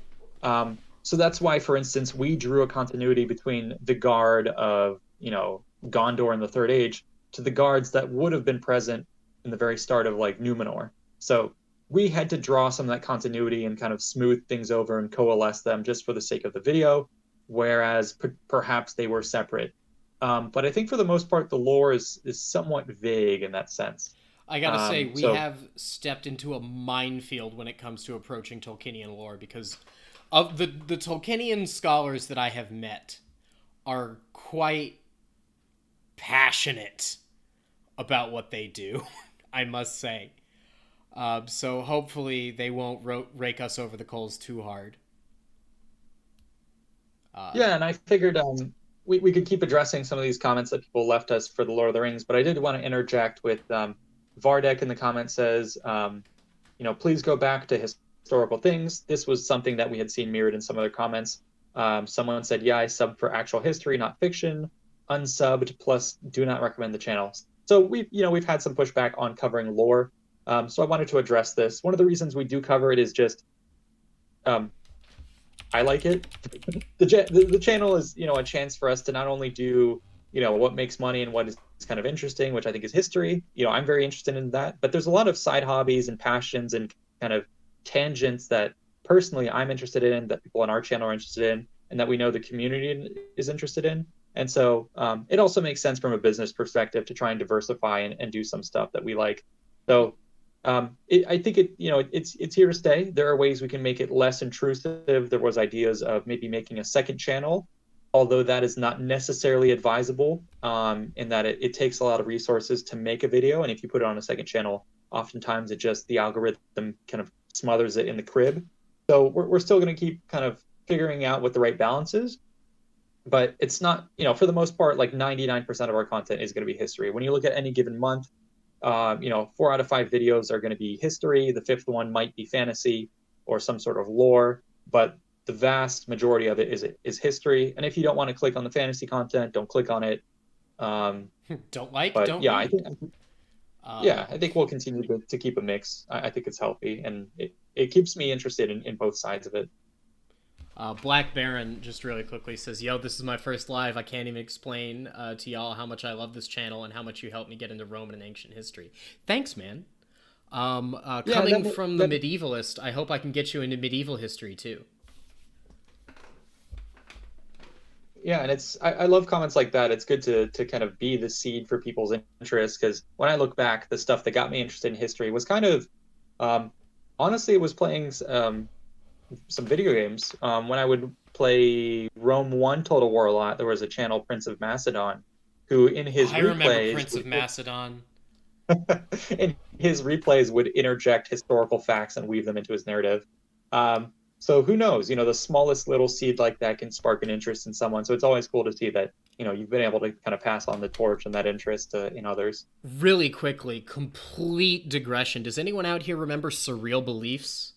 So that's why, for instance, we drew a continuity between the guard of, Gondor in the Third Age to the guards that would have been present in the very start of like Numenor. So we had to draw some of that continuity and kind of smooth things over and coalesce them just for the sake of the video, whereas perhaps they were separate. But I think for the most part, the lore is somewhat vague in that sense. I gotta say, we have stepped into a minefield when it comes to approaching Tolkienian lore, because of the Tolkienian scholars that I have met are quite passionate about what they do, I must say. So hopefully they won't rake us over the coals too hard. Yeah, and I figured we could keep addressing some of these comments that people left us for the Lord of the Rings, but I did want to interject with Vardek in the comment says, please go back to historical things. This was something that we had seen mirrored in some other comments. Someone said, yeah, I sub for actual history, not fiction. Unsubbed, plus do not recommend the channel. So we've had some pushback on covering lore. So I wanted to address this. One of the reasons we do cover it is just I like it. The channel is, a chance for us to not only do, what makes money and what is kind of interesting, which I think is history. I'm very interested in that. But there's a lot of side hobbies and passions and kind of tangents that personally I'm interested in, that people on our channel are interested in, and that we know the community is interested in. And so it also makes sense from a business perspective to try and diversify and do some stuff that we like. So I think it's here to stay. There are ways we can make it less intrusive. There was ideas of maybe making a second channel, although that is not necessarily advisable in that it takes a lot of resources to make a video. And if you put it on a second channel, oftentimes the algorithm kind of smothers it in the crib. So we're still going to keep kind of figuring out what the right balance is. But it's not, for the most part, like 99% of our content is going to be history. When you look at any given month, 4 out of 5 videos are going to be history. The 5th one might be fantasy or some sort of lore, but the vast majority of it is history. And if you don't want to click on the fantasy content, don't click on it. Don't yeah, read. I think we'll continue to keep a mix. I think it's healthy, and it keeps me interested in both sides of it. Black Baron just really quickly says, "Yo, this is my first live. I can't even explain to y'all how much I love this channel and how much you helped me get into Roman and ancient history. Thanks, man. Yeah, Coming from the medievalist, I hope I can get you into medieval history too." Yeah, and I love comments like that. It's good to kind of be the seed for people's interest, because when I look back, the stuff that got me interested in history was kind of, honestly, it was playing some video games. When I would play Rome 1 Total War a lot, there was a channel, Prince of Macedon, who in his I remember Prince of Macedon. in his replays would interject historical facts and weave them into his narrative. So who knows? The smallest little seed like that can spark an interest in someone. So it's always cool to see that, you've been able to kind of pass on the torch and that interest in others. Really quickly, complete digression. Does anyone out here remember Surreal Beliefs?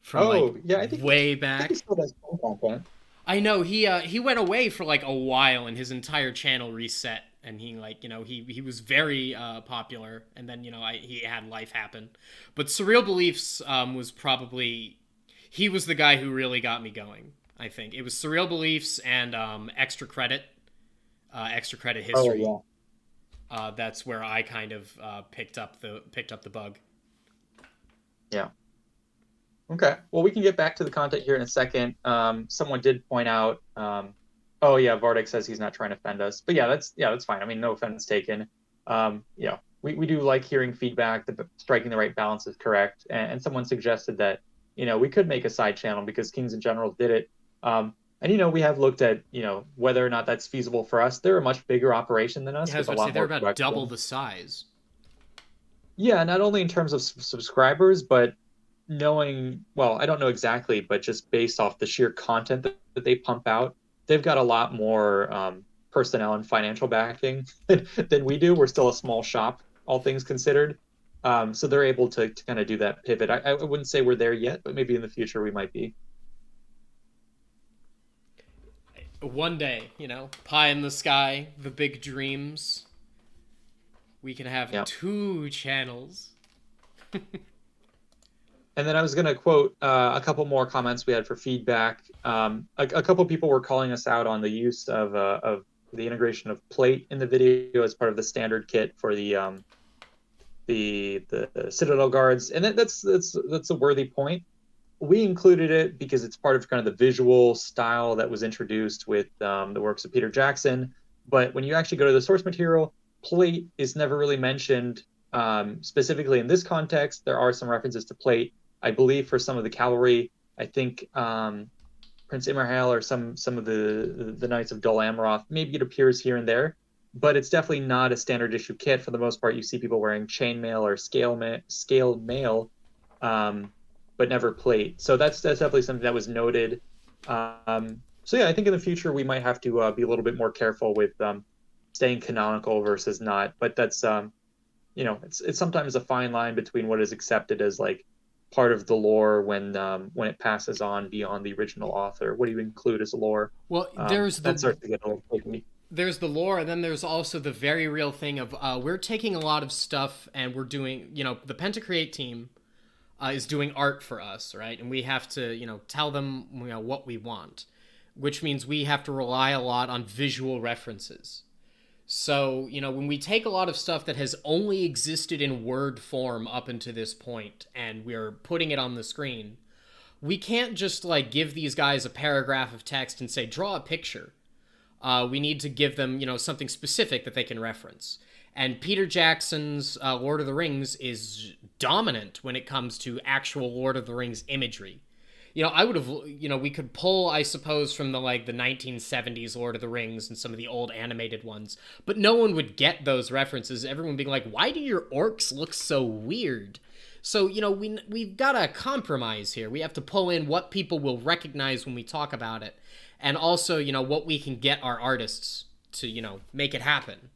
From yeah, I think way back. I think he still does content. I know he went away for like a while and his entire channel reset, and he was very popular, and then he had life happen. But Surreal Beliefs was probably, he was the guy who really got me going. I think it was Surreal Beliefs and extra credit history. Oh, yeah. That's where I kind of picked up the bug. Yeah. Okay. Well, we can get back to the content here in a second. Someone did point out. Oh yeah, Vardic says he's not trying to offend us, but yeah, that's fine. I mean, no offense taken. We do like hearing feedback. Striking the right balance is correct. And someone suggested that we could make a side channel because Kings and Generals did it. And we have looked at whether or not that's feasible for us. They're a much bigger operation than us. Yeah, I was about to say they're about double the size. Yeah, not only in terms of subscribers, but knowing, well, I don't know exactly, but just based off the sheer content that they pump out, they've got a lot more personnel and financial backing than we do. We're still a small shop, all things considered. So they're able to kind of do that pivot. I wouldn't say we're there yet, but maybe in the future we might be. One day, pie in the sky, the big dreams. We can have 2 channels. And then I was going to quote a couple more comments we had for feedback. A couple people were calling us out on the use of the integration of plate in the video as part of the standard kit for the Citadel guards, and that's a worthy point. We included it because it's part of kind of the visual style that was introduced with the works of Peter Jackson. But when you actually go to the source material, plate is never really mentioned specifically in this context. There are some references to plate, I believe, for some of the cavalry. I think Prince Imrahil or some of the Knights of Dol Amroth, maybe it appears here and there, but it's definitely not a standard issue kit. For the most part, you see people wearing chainmail or scale mail, but never plate. So that's definitely something that was noted. So yeah, I think in the future we might have to be a little bit more careful with staying canonical versus not. But that's it's sometimes a fine line between what is accepted as like part of the lore when it passes on beyond the original author. What do you include as lore? Well, that starts to get a little tricky. There's the lore, and then there's also the very real thing of we're taking a lot of stuff and we're doing, the Pentacreate team is doing art for us, right? And we have to, tell them what we want, which means we have to rely a lot on visual references. So, when we take a lot of stuff that has only existed in word form up until this point and we're putting it on the screen, we can't just give these guys a paragraph of text and say, draw a picture. We need to give them, something specific that they can reference. And Peter Jackson's Lord of the Rings is dominant when it comes to actual Lord of the Rings imagery. I would have, we could pull, I suppose, from the 1970s Lord of the Rings and some of the old animated ones, but no one would get those references. Everyone being like, why do your orcs look so weird? So, we've got to compromise here. We have to pull in what people will recognize when we talk about it, and also, what we can get our artists to, make it happen.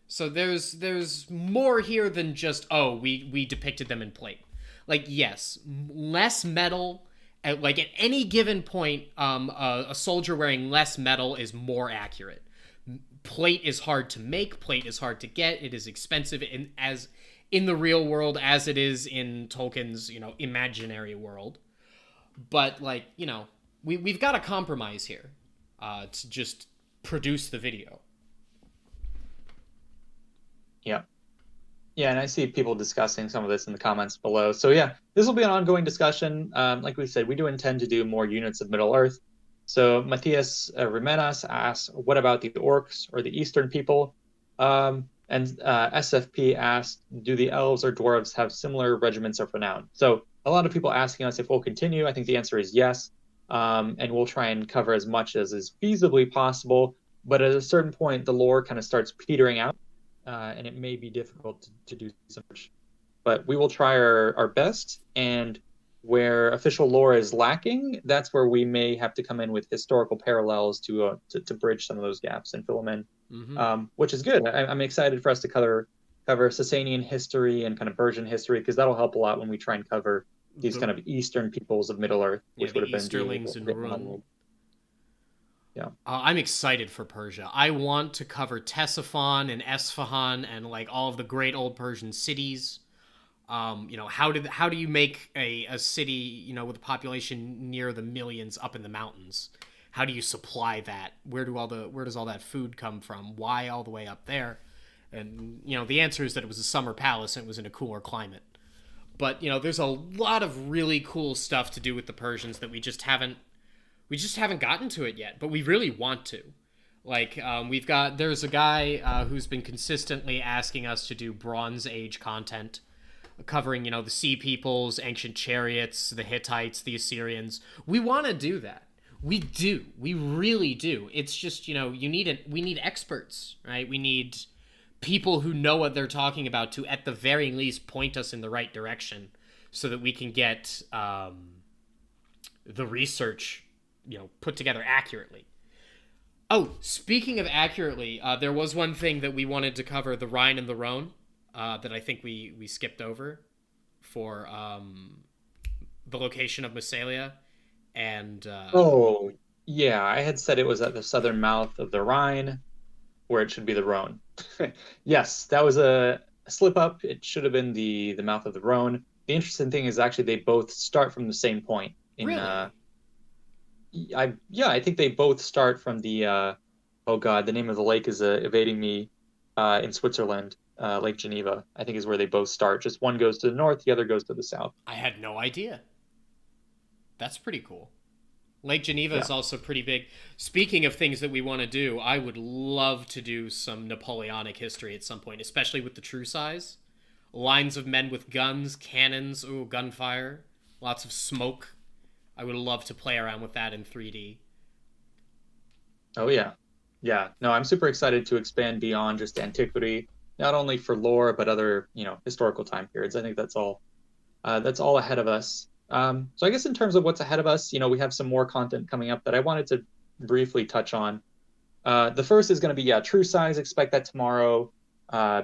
So there's more here than just, we depicted them in plate. Yes, less metal. At any given point, a soldier wearing less metal is more accurate. Plate is hard to make. Plate is hard to get. It is expensive in the real world as it is in Tolkien's, imaginary world. But like, we've got to compromise here to just produce the video. Yeah. Yeah, and I see people discussing some of this in the comments below. So yeah, this will be an ongoing discussion. Like we said, we do intend to do more units of Middle Earth. So Matthias Rimenas asks, what about the orcs or the Eastern people? And SFP asked, do the elves or dwarves have similar regiments of renown? So a lot of people asking us if we'll continue. I think the answer is yes. And we'll try and cover as much as is feasibly possible. But at a certain point, the lore kind of starts petering out. And it may be difficult to do so much. But we will try our best, and where official lore is lacking, that's where we may have to come in with historical parallels to bridge some of those gaps and fill them in, which is good. I'm excited for us to cover Sasanian history and kind of Persian history, because that'll help a lot when we try and cover these kind of Eastern peoples of Middle Earth, which would have been Easterlings and Run. Yeah. I'm excited for Persia. I want to cover Ctesiphon and Esfahan and like all of the great old Persian cities. How do you make a city, with a population near the millions up in the mountains? How do you supply that? Where does all that food come from? Why all the way up there? And the answer is that it was a summer palace and it was in a cooler climate. But there's a lot of really cool stuff to do with the Persians that we just haven't gotten to it yet, but we really want to. Like, there's a guy who's been consistently asking us to do Bronze Age content, covering, the Sea Peoples, ancient chariots, the Hittites, the Assyrians. We want to do that. We do. We really do. It's just, we need experts, right? We need people who know what they're talking about to, at the very least, point us in the right direction so that we can get the research put together accurately. Oh, speaking of accurately, there was one thing that we wanted to cover, the Rhine and the Rhone, that I think we skipped over for the location of Massalia. And oh, yeah, I had said it was at the southern mouth of the Rhine, where it should be the Rhone. Yes, that was a slip up. It should have been the mouth of the Rhone. The interesting thing is actually they both start from the same point. Really? I think they both start from the oh god, the name of the lake is evading me, in Switzerland. Lake Geneva, I think, is where they both start. Just one goes to the north, the other goes to the south. I had no idea. That's pretty cool. Lake Geneva is also pretty big. Speaking of things that we want to do, I would love to do some Napoleonic history at some point, especially with the true size. Lines of men with guns, cannons, gunfire, lots of smoke. I would love to play around with that in 3D. Oh yeah. Yeah. No, I'm super excited to expand beyond just antiquity, not only for lore, but other, historical time periods. I think that's all ahead of us. So I guess in terms of what's ahead of us, we have some more content coming up that I wanted to briefly touch on. The first is going to be, true size. Expect that tomorrow.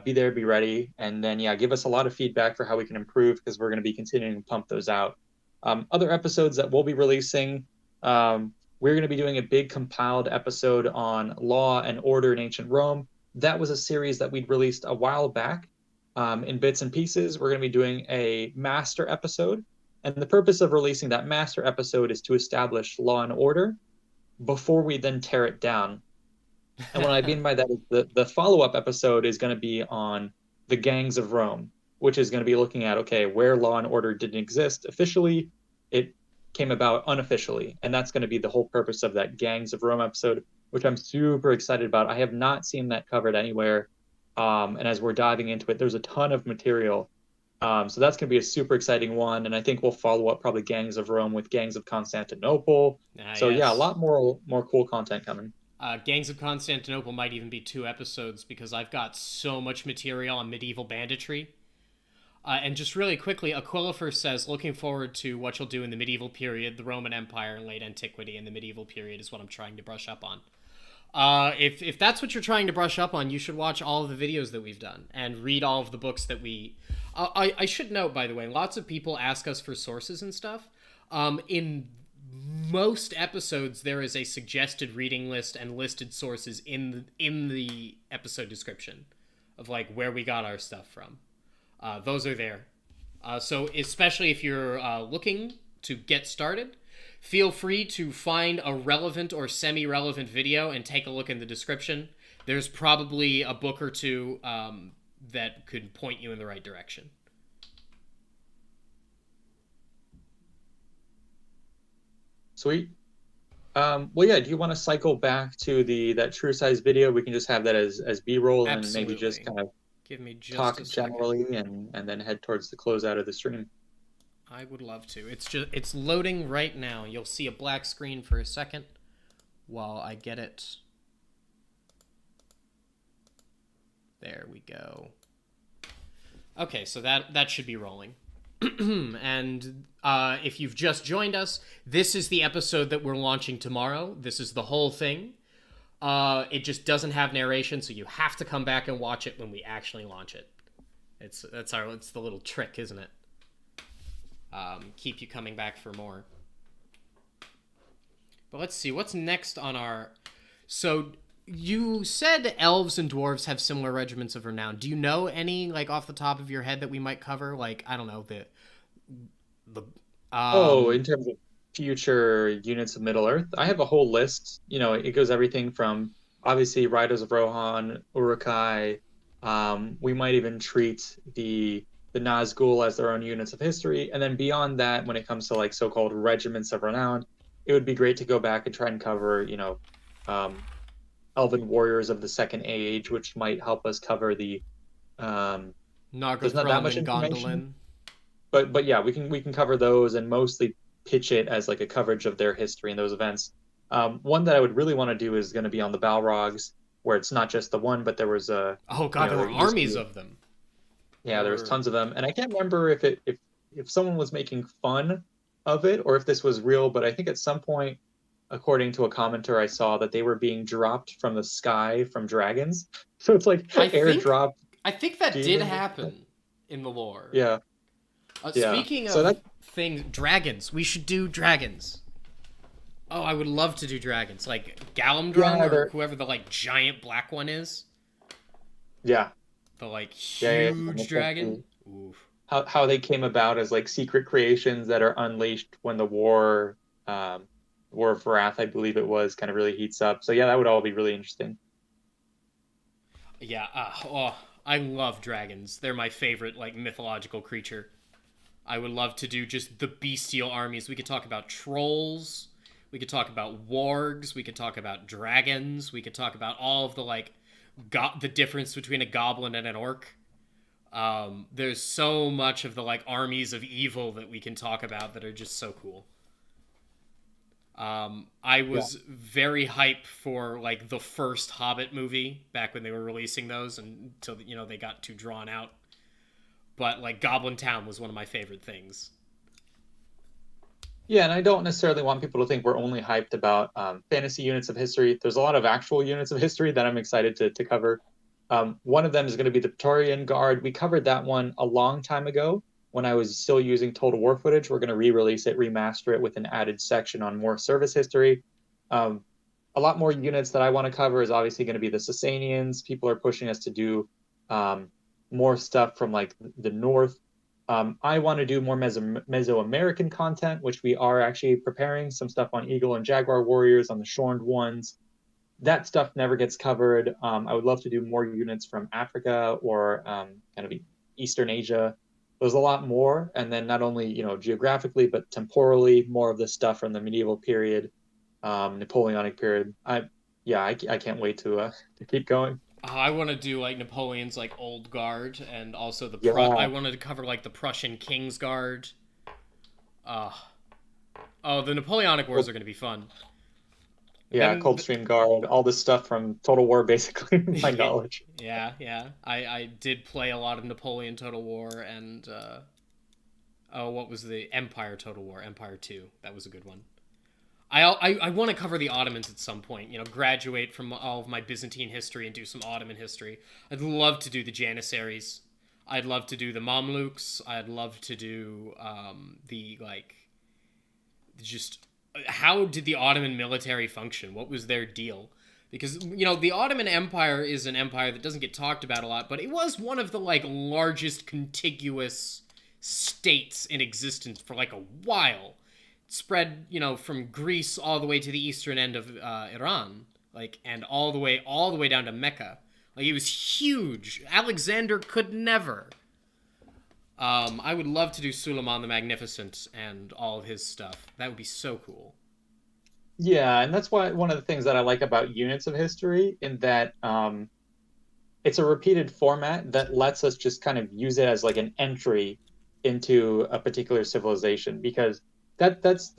Be there, be ready. And then, give us a lot of feedback for how we can improve, because we're going to be continuing to pump those out. Other episodes that we'll be releasing, we're going to be doing a big compiled episode on Law and Order in Ancient Rome. That was a series that we'd released a while back in bits and pieces. We're going to be doing a master episode. And the purpose of releasing that master episode is to establish Law and Order before we then tear it down. And what I mean by that is the follow-up episode is going to be on the gangs of Rome, which is going to be looking at, okay, where Law and Order didn't exist officially, it came about unofficially. And that's going to be the whole purpose of that Gangs of Rome episode, which I'm super excited about. I have not seen that covered anywhere. And as we're diving into it, there's a ton of material. So that's going to be a super exciting one. And I think we'll follow up probably Gangs of Rome with Gangs of Constantinople. So yes. Yeah, a lot more cool content coming. Gangs of Constantinople might even be 2 episodes, because I've got so much material on medieval banditry. And just really quickly, Aquilifer says, looking forward to what you'll do in the medieval period, the Roman Empire and late antiquity, and the medieval period is what I'm trying to brush up on. If that's what you're trying to brush up on, you should watch all of the videos that we've done and read all of the books that we... I should note, by the way, lots of people ask us for sources and stuff. In most episodes, there is a suggested reading list and listed sources in the episode description of like where we got our stuff from. Those are there. So especially if you're looking to get started, Feel free to find a relevant or semi-relevant video and take a look in the description. There's probably a book or two that could point you in the right direction. Sweet. Well, yeah. Do you want to cycle back to that true size video? We can just have that as B-roll and maybe just kind of give me just talk a second. generally and then head towards the closeout of the stream. I would love to. It's loading right now. You'll see a black screen for a second while I get it. There we go. Okay, so that should be rolling. And if you've just joined us, this is the episode that we're launching tomorrow. This is the whole thing. It just doesn't have narration, so you have to come back and watch it when we actually launch it. It's the little trick, isn't it? Keep you coming back for more. But let's see, what's next on our... So, you said elves and dwarves have similar regiments of renown. Do you know any, like, off the top of your head that we might cover? Like, I don't know, in terms of future units of Middle-earth, I have a whole list. You know, it goes everything from, obviously, Riders of Rohan, Uruk-hai. We might even treat the Nazgul as their own units of history. And then beyond that, when it comes to, like, so-called regiments of renown, it would be great to go back and try and cover, you know, Elven warriors of the Second Age, which might help us cover the there's not that much information. Gondolin. But yeah, we can cover those and mostly pitch it as like a coverage of their history and those events. One that I would really want to do is going to be on the Balrogs, where it's not just the one, but there was a there were armies of them. Yeah, there was tons of them, and I can't remember if someone was making fun of it or if this was real, but I think at some point, according to a commenter I saw, that they were being dropped from the sky from dragons. So it's like airdrop. I think that did happen in the lore. Yeah. Speaking of things, dragons. We should do dragons. Oh, I would love to do dragons. Like Galamdron or whoever the like giant black one is. Yeah. The like huge dragon. Oof. How they came about as like secret creations that are unleashed when the War of Wrath, I believe it was, kind of really heats up. So yeah, that would all be really interesting. Yeah. I love dragons. They're my favorite like mythological creature. I would love to do just the bestial armies. We could talk about trolls. We could talk about wargs. We could talk about dragons. We could talk about all of the like the difference between a goblin and an orc. There's so much of the like armies of evil that we can talk about that are just so cool. I was very hyped for like the first Hobbit movie back when they were releasing those until they got too drawn out. But like Goblin Town was one of my favorite things. Yeah, and I don't necessarily want people to think we're only hyped about fantasy units of history. There's a lot of actual units of history that I'm excited to cover. One of them is going to be the Praetorian Guard. We covered that one a long time ago when I was still using Total War footage. We're going to re-release it, remaster it with an added section on more service history. A lot more units that I want to cover is obviously going to be the Sasanians. People are pushing us to do more stuff from like the north. I want to do more Mesoamerican content, which we are actually preparing. Some stuff on Eagle and Jaguar Warriors, on the Shorned Ones. That stuff never gets covered. I would love to do more units from Africa or kind of Eastern Asia. There's a lot more. And then not only, geographically, but temporally, more of the stuff from the medieval period, Napoleonic period. I can't wait to keep going. I want to do like Napoleon's like old guard, and also I wanted to cover like the Prussian King's Guard. The Napoleonic Wars are going to be fun. Yeah, Coldstream Guard, all this stuff from Total War, basically, my knowledge. Yeah. I did play a lot of Napoleon Total War, and what was the Empire Total War? Empire 2. That was a good one. I want to cover the Ottomans at some point, graduate from all of my Byzantine history and do some Ottoman history. I'd love to do the Janissaries. I'd love to do the Mamluks. I'd love to do how did the Ottoman military function? What was their deal? Because, the Ottoman Empire is an empire that doesn't get talked about a lot, but it was one of the largest contiguous states in existence for a while. spread, from Greece all the way to the eastern end of Iran, like, and all the way down to Mecca. Like, it was huge. Alexander could never. I would love to do Suleiman the Magnificent and all of his stuff. That would be so cool. Yeah, and that's why one of the things that I like about units of history in that it's a repeated format that lets us just kind of use it as like an entry into a particular civilization because that's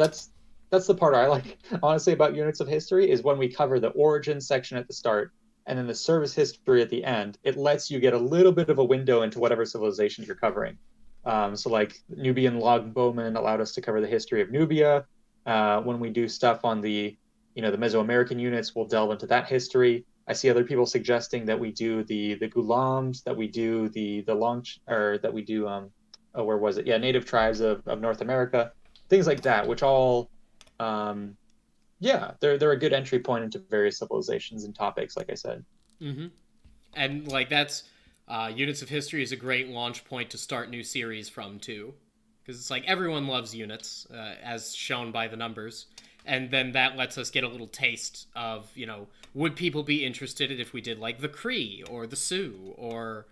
the part I like honestly about units of history is when we cover the origin section at the start and then the service history at the end. It lets you get a little bit of a window into whatever civilization you're covering. So like Nubian logbowmen allowed us to cover the history of Nubia. When we do stuff on the Mesoamerican units, we'll delve into that history. I see other people suggesting that we do the Gulams, that we do the long or that we do where was it? Yeah, native tribes of North America, things like that, which all yeah, they're a good entry point into various civilizations and topics, like I said. Mm-hmm. And like that's units of history is a great launch point to start new series from too, because it's like everyone loves units, as shown by the numbers, and then that lets us get a little taste of would people be interested if we did like the Cree or the Sioux or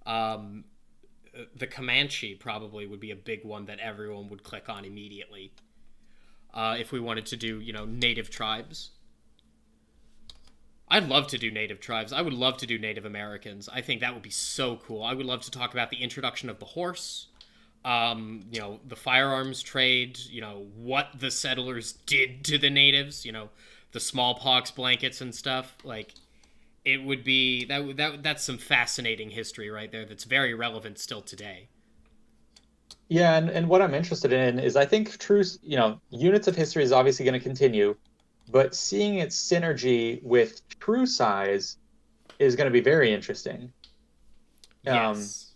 the Comanche probably would be a big one that everyone would click on immediately. If we wanted to do native tribes. I'd love to do native tribes. I would love to do Native Americans. I think that would be so cool. I would love to talk about the introduction of the horse, the firearms trade, what the settlers did to the natives, the smallpox blankets and stuff. Like, it would be that's some fascinating history right there. That's very relevant still today. Yeah, and what I'm interested in is I think units of history is obviously going to continue, but seeing its synergy with true size is going to be very interesting. Yes.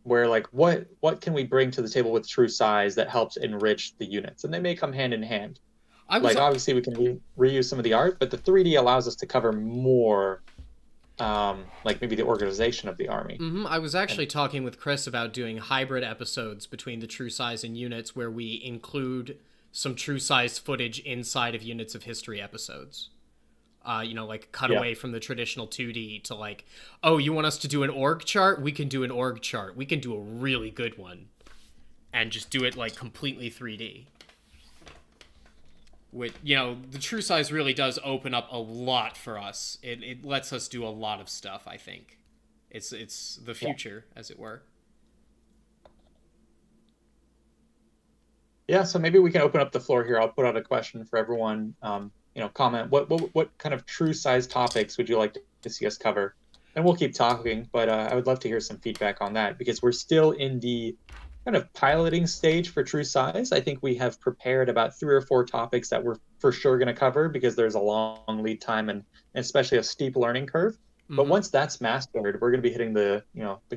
Where like what can we bring to the table with true size that helps enrich the units, and they may come hand in hand. Like obviously we can reuse some of the art, but the 3D allows us to cover more. Like maybe the organization of the army. Mm-hmm. I was actually talking with Chris about doing hybrid episodes between the true size and units where we include some true size footage inside of units of history episodes. Like cut away from the traditional 2D to like, oh, you want us to do an org chart? We can do an org chart. We can do a really good one and just do it like completely 3D. With the true size really does open up a lot for us. It lets us do a lot of stuff. I think it's the future, as it were. Yeah, so maybe we can open up the floor here. I'll put out a question for everyone. Comment what kind of true size topics would you like to see us cover, and we'll keep talking. But I would love to hear some feedback on that because we're still in the kind of piloting stage for true size. I think we have prepared about 3 or 4 topics that we're for sure going to cover because there's a long lead time and especially a steep learning curve. Mm-hmm. But once that's mastered, we're going to be hitting the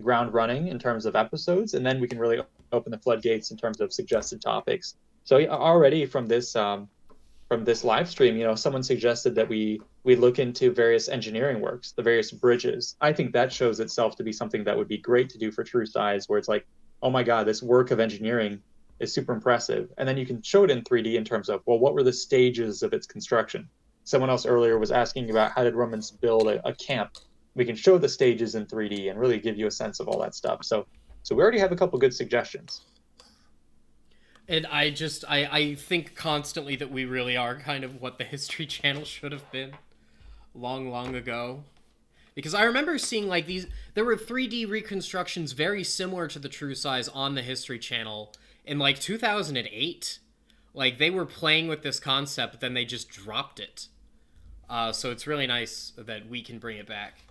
ground running in terms of episodes, and then we can really open the floodgates in terms of suggested topics. So already from this live stream, someone suggested that we look into various engineering works, the various bridges. I think that shows itself to be something that would be great to do for true size, where it's like, oh my God, this work of engineering is super impressive. And then you can show it in 3D in terms of, well, what were the stages of its construction? Someone else earlier was asking about how did Romans build a camp? We can show the stages in 3D and really give you a sense of all that stuff. So we already have a couple good suggestions. And I think constantly that we really are kind of what the History Channel should have been long ago. Because I remember seeing like there were 3D reconstructions very similar to the true size on the History Channel in like 2008. Like they were playing with this concept, but then they just dropped it. So it's really nice that we can bring it back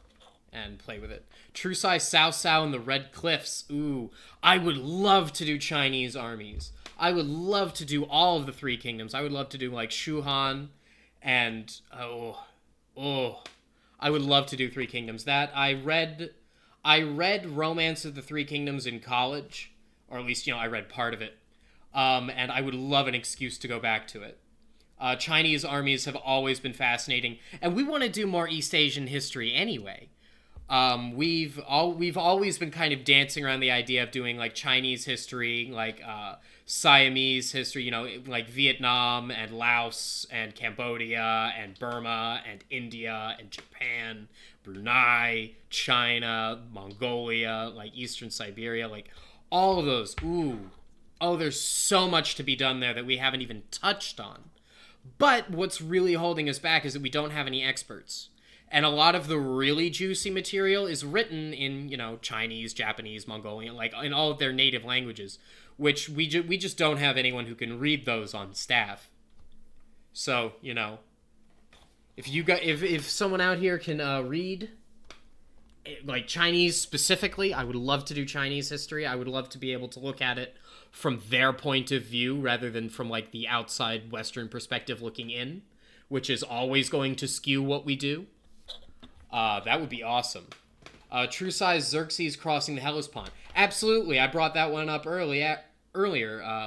and play with it. True size Cao Cao and the Red Cliffs. Ooh, I would love to do Chinese armies. I would love to do all of the 3 kingdoms. I would love to do like Shu Han and I would love to do 3 Kingdoms. That I read Romance of the 3 Kingdoms in college, or at least I read part of it, and I would love an excuse to go back to it. Chinese armies have always been fascinating, and we want to do more East Asian history anyway. We've always been kind of dancing around the idea of doing like Chinese history, like Siamese history, like Vietnam and Laos and Cambodia and Burma and India and Japan, Brunei, China, Mongolia, like Eastern Siberia, like all of those. Ooh, oh, there's so much to be done there that we haven't even touched on. But what's really holding us back is that we don't have any experts. And a lot of the really juicy material is written in, Chinese, Japanese, Mongolian, like in all of their native languages, which we just don't have anyone who can read those on staff. So, if someone out here can read like Chinese specifically, I would love to do Chinese history. I would love to be able to look at it from their point of view rather than from like the outside Western perspective looking in, which is always going to skew what we do. That would be awesome. True size Xerxes crossing the Hellespont. Absolutely, I brought that one up earlier,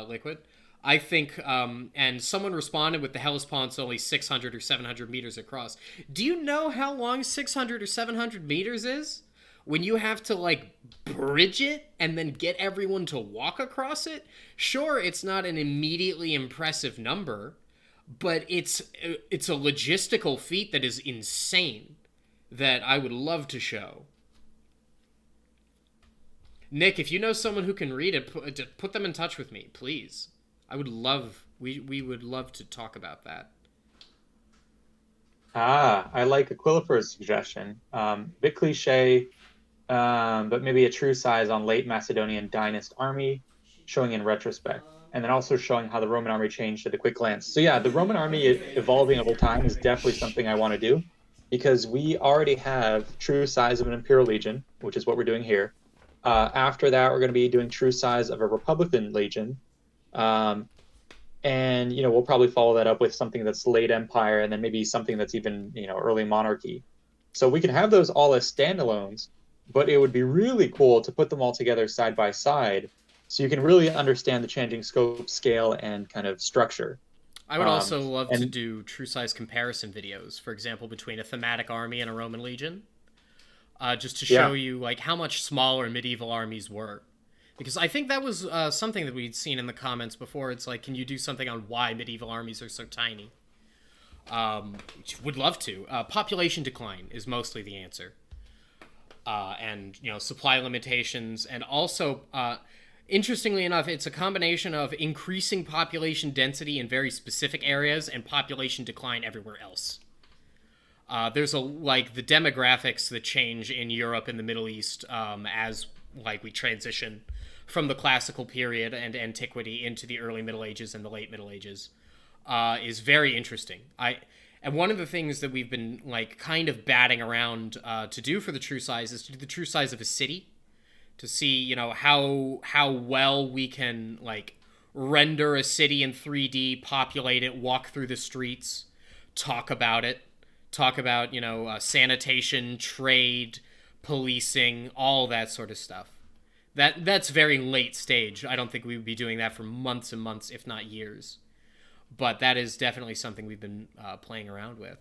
Liquid. I think, and someone responded with the Hellespont's only 600 or 700 meters across. Do you know how long 600 or 700 meters is? When you have to, like, bridge it and then get everyone to walk across it? Sure, it's not an immediately impressive number, but it's a logistical feat that is insane that I would love to show. Nick, if you know someone who can read it, put them in touch with me, please. We would love to talk about that. I like Aquilifer's suggestion. Bit cliche, but maybe a true size on late Macedonian dynast army, showing in retrospect, and then also showing how the Roman army changed at a quick glance. So yeah, the Roman army evolving over time is definitely something I want to do, because we already have true size of an imperial legion, which is what we're doing here. After that, we're going to be doing true size of a republican legion. And, we'll probably follow that up with something that's late empire, and then maybe something that's even, early monarchy. So we can have those all as standalones, but it would be really cool to put them all together side by side so you can really understand the changing scope, scale, and kind of structure. I would also love to do true size comparison videos, for example, between a thematic army and a Roman legion, just to show you like how much smaller medieval armies were. Because I think that was something that we'd seen in the comments before. It's like, can you do something on why medieval armies are so tiny? Would love to. Population decline is mostly the answer. And, supply limitations. And also, interestingly enough, it's a combination of increasing population density in very specific areas and population decline everywhere else. There's the demographics that change in Europe and the Middle East as we transition from the classical period and antiquity into the early Middle Ages and the late Middle Ages is very interesting. And one of the things that we've been kind of batting around to do for the true size is to do the true size of a city, to see how well we can render a city in 3D, populate it, walk through the streets, talk about sanitation, trade, policing, all that sort of stuff. That's very late stage. I don't think we would be doing that for months and months, if not years. But that is definitely something we've been playing around with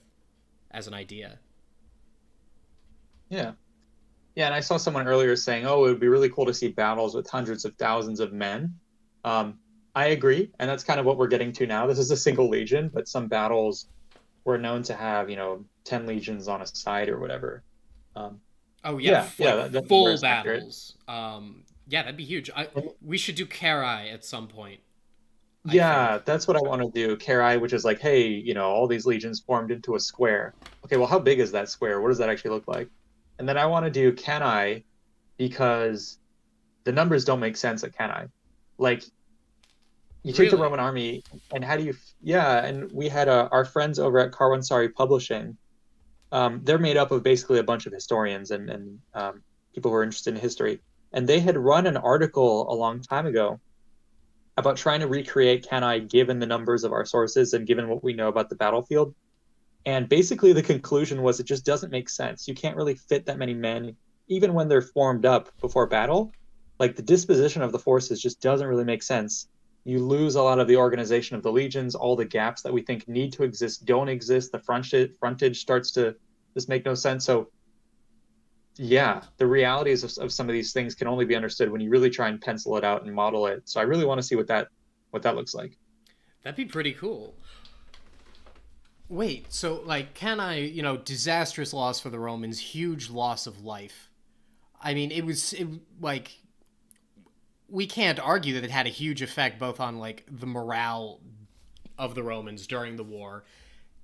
as an idea. Yeah. Yeah, and I saw someone earlier saying, it would be really cool to see battles with hundreds of thousands of men. I agree, and that's kind of what we're getting to now. This is a single legion, but some battles were known to have, 10 legions on a side or whatever. Full battles. That'd be huge. We should do Karai at some point. That's what I want to do. Karai, which is all these legions formed into a square. Okay, well, how big is that square? What does that actually look like? And then I want to do Cannae because the numbers don't make sense at Cannae. You take the Roman army, and how do you... Yeah, and we had our friends over at Karwansari Publishing. They're made up of basically a bunch of historians and people who are interested in history. And they had run an article a long time ago about trying to recreate Cannae given the numbers of our sources and given what we know about the battlefield. And basically the conclusion was it just doesn't make sense. You can't really fit that many men, even when they're formed up before battle. The disposition of the forces just doesn't really make sense. You lose a lot of the organization of the legions. All the gaps that we think need to exist don't exist. The frontage starts to just make no sense. So yeah, the realities of some of these things can only be understood when you really try and pencil it out and model it. So I really want to see what that looks like. That'd be pretty cool. Wait, so like, can I, disastrous loss for the Romans, huge loss of life. I mean, like, we can't argue that it had a huge effect both on like the morale of the Romans during the war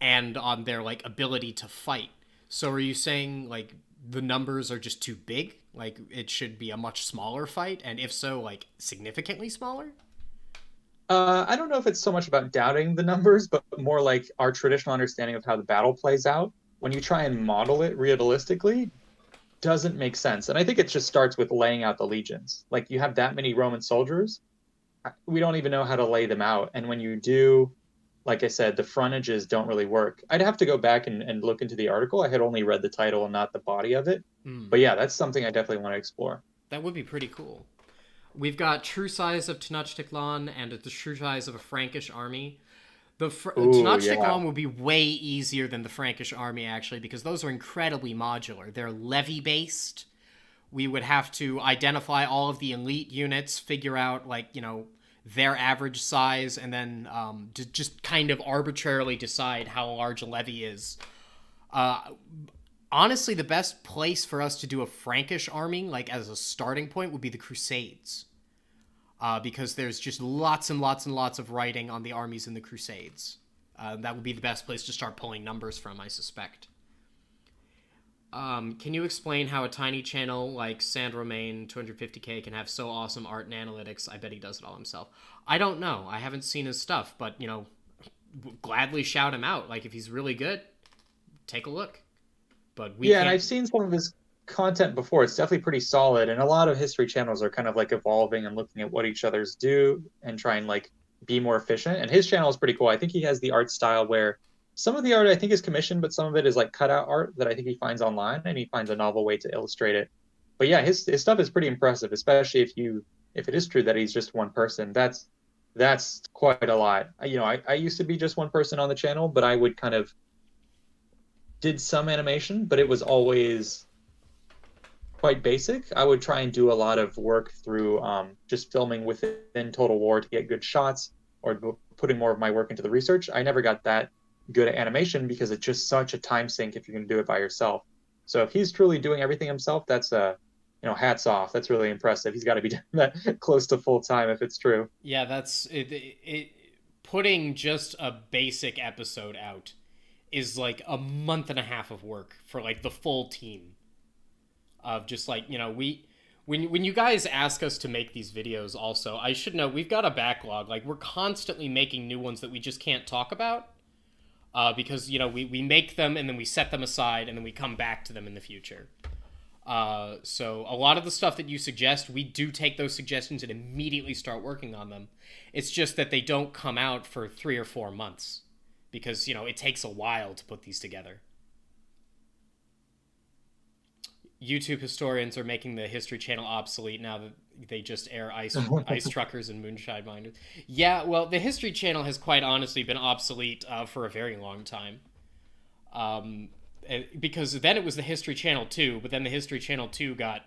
and on their like ability to fight. So are you saying like the numbers are just too big? Like it should be a much smaller fight, and if so, like significantly smaller? I don't know if it's so much about doubting the numbers, but more like our traditional understanding of how the battle plays out. When you try and model it realistically, doesn't make sense. And I think it just starts with laying out the legions. Like you have that many Roman soldiers, we don't even know how to lay them out. And when you do, like I said, the frontages don't really work. I'd have to go back and look into the article. I had only read the title and not the body of it. Mm, But yeah, that's something I definitely want to explore. that would be pretty cool. We've got true size of Tenochtitlan and the true size of a Frankish army. Ooh, yeah. Tenochtitlan would be way easier than the Frankish army, actually, because those are incredibly modular. They're levy based. We would have to identify all of the elite units, figure out, like, their average size, and then just kind of arbitrarily decide how large a levy is. Uh, Honestly, the best place for us to do a Frankish army, like as a starting point, would be the Crusades. Because there's just lots and lots and lots of writing on the armies in the Crusades. That would be the best place to start pulling numbers from, I suspect. Can you explain how a tiny channel like Sand Romain 250k can have so awesome art and analytics? I bet he does it all himself. I don't know. I haven't seen his stuff, but, gladly shout him out. Like, if he's really good, take a look. But we Yeah, and can't. I've seen some of his content before. It's definitely pretty solid. And a lot of history channels are kind of like evolving and looking at what each other's do and try and like be more efficient. And his channel is pretty cool. I think he has the art style where some of the art I think is commissioned, but some of it is like cutout art that I think he finds online and he finds a novel way to illustrate it. But yeah, his stuff is pretty impressive, especially if it is true that he's just one person. That's quite a lot. I used to be just one person on the channel, but I would kind of did some animation, but it was always quite basic. I would try and do a lot of work through just filming within Total War to get good shots or putting more of my work into the research. I never got that good at animation because it's just such a time sink if you're going to do it by yourself. So if he's truly doing everything himself, that's hats off. That's really impressive. He's got to be doing that close to full time if it's true. Yeah, that's it. Putting just a basic episode out is like a month and a half of work for like the full team of just like, we when you guys ask us to make these videos, also I should know we've got a backlog. Like, we're constantly making new ones that we just can't talk about, because we make them and then we set them aside and then we come back to them in the future. So a lot of the stuff that you suggest, we do take those suggestions and immediately start working on them. It's just that they don't come out for 3 or 4 months because, it takes a while to put these together. YouTube historians are making the History Channel obsolete now that they just air ice truckers and moonshine minders. Yeah, well, the History Channel has quite honestly been obsolete for a very long time. Because then it was the History Channel 2, but then the History Channel 2 got,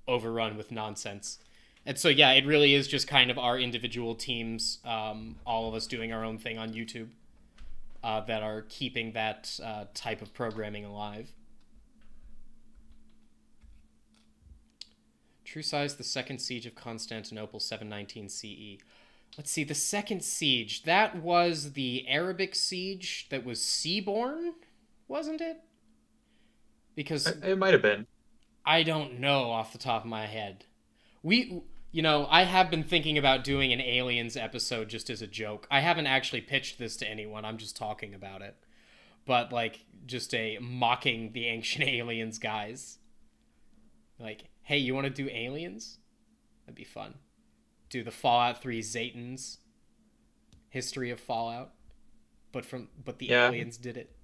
overrun with nonsense. And so, yeah, it really is just kind of our individual teams, all of us doing our own thing on YouTube, that are keeping that type of programming alive. True size, the second siege of Constantinople, 719 CE. Let's see, the second siege, that was the Arabic siege that was seaborne, wasn't it? Because It might have been. I don't know off the top of my head. I have been thinking about doing an aliens episode just as a joke. I haven't actually pitched this to anyone. I'm just talking about it. But like just a mocking the ancient aliens guys. Like, hey, you want to do aliens? That'd be fun. Do the Fallout 3 Zatans history of Fallout, but the Yeah. aliens did it.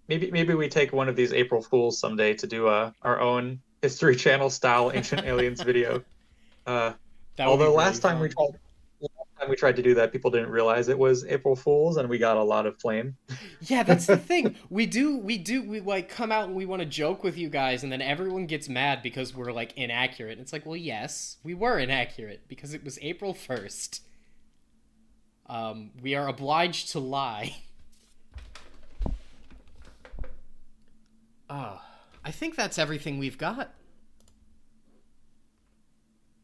Maybe we take one of these April Fools someday to do our own History Channel style Ancient Aliens video. Uh, That would be although really last time we fun. tried time we tried to do that, people didn't realize it was April Fool's, and we got a lot of flame. Yeah, that's the thing. We like come out and we want to joke with you guys, and then everyone gets mad because we're like inaccurate. And it's like, well, yes, we were inaccurate because it was April 1st. We are obliged to lie. I think that's everything we've got.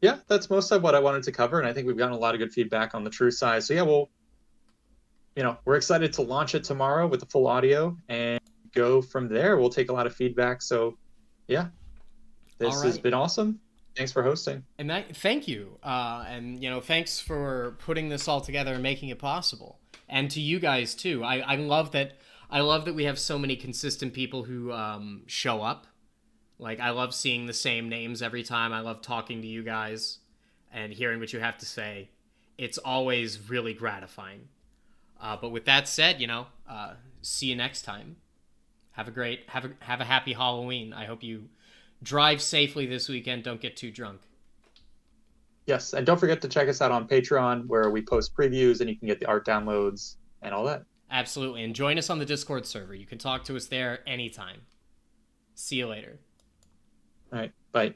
Yeah, that's most of what I wanted to cover, and I think we've gotten a lot of good feedback on the true size. So yeah, we're excited to launch it tomorrow with the full audio and go from there. We'll take a lot of feedback. So yeah, this has been awesome. Thanks for hosting. And thank you. And thanks for putting this all together and making it possible. And to you guys too. I love that. I love that we have so many consistent people who show up. Like, I love seeing the same names every time. I love talking to you guys and hearing what you have to say. It's always really gratifying. But with that said, see you next time. Have a happy Halloween. I hope you drive safely this weekend. Don't get too drunk. Yes, and don't forget to check us out on Patreon, where we post previews and you can get the art downloads and all that. Absolutely. And join us on the Discord server. You can talk to us there anytime. See you later. All right. Bye.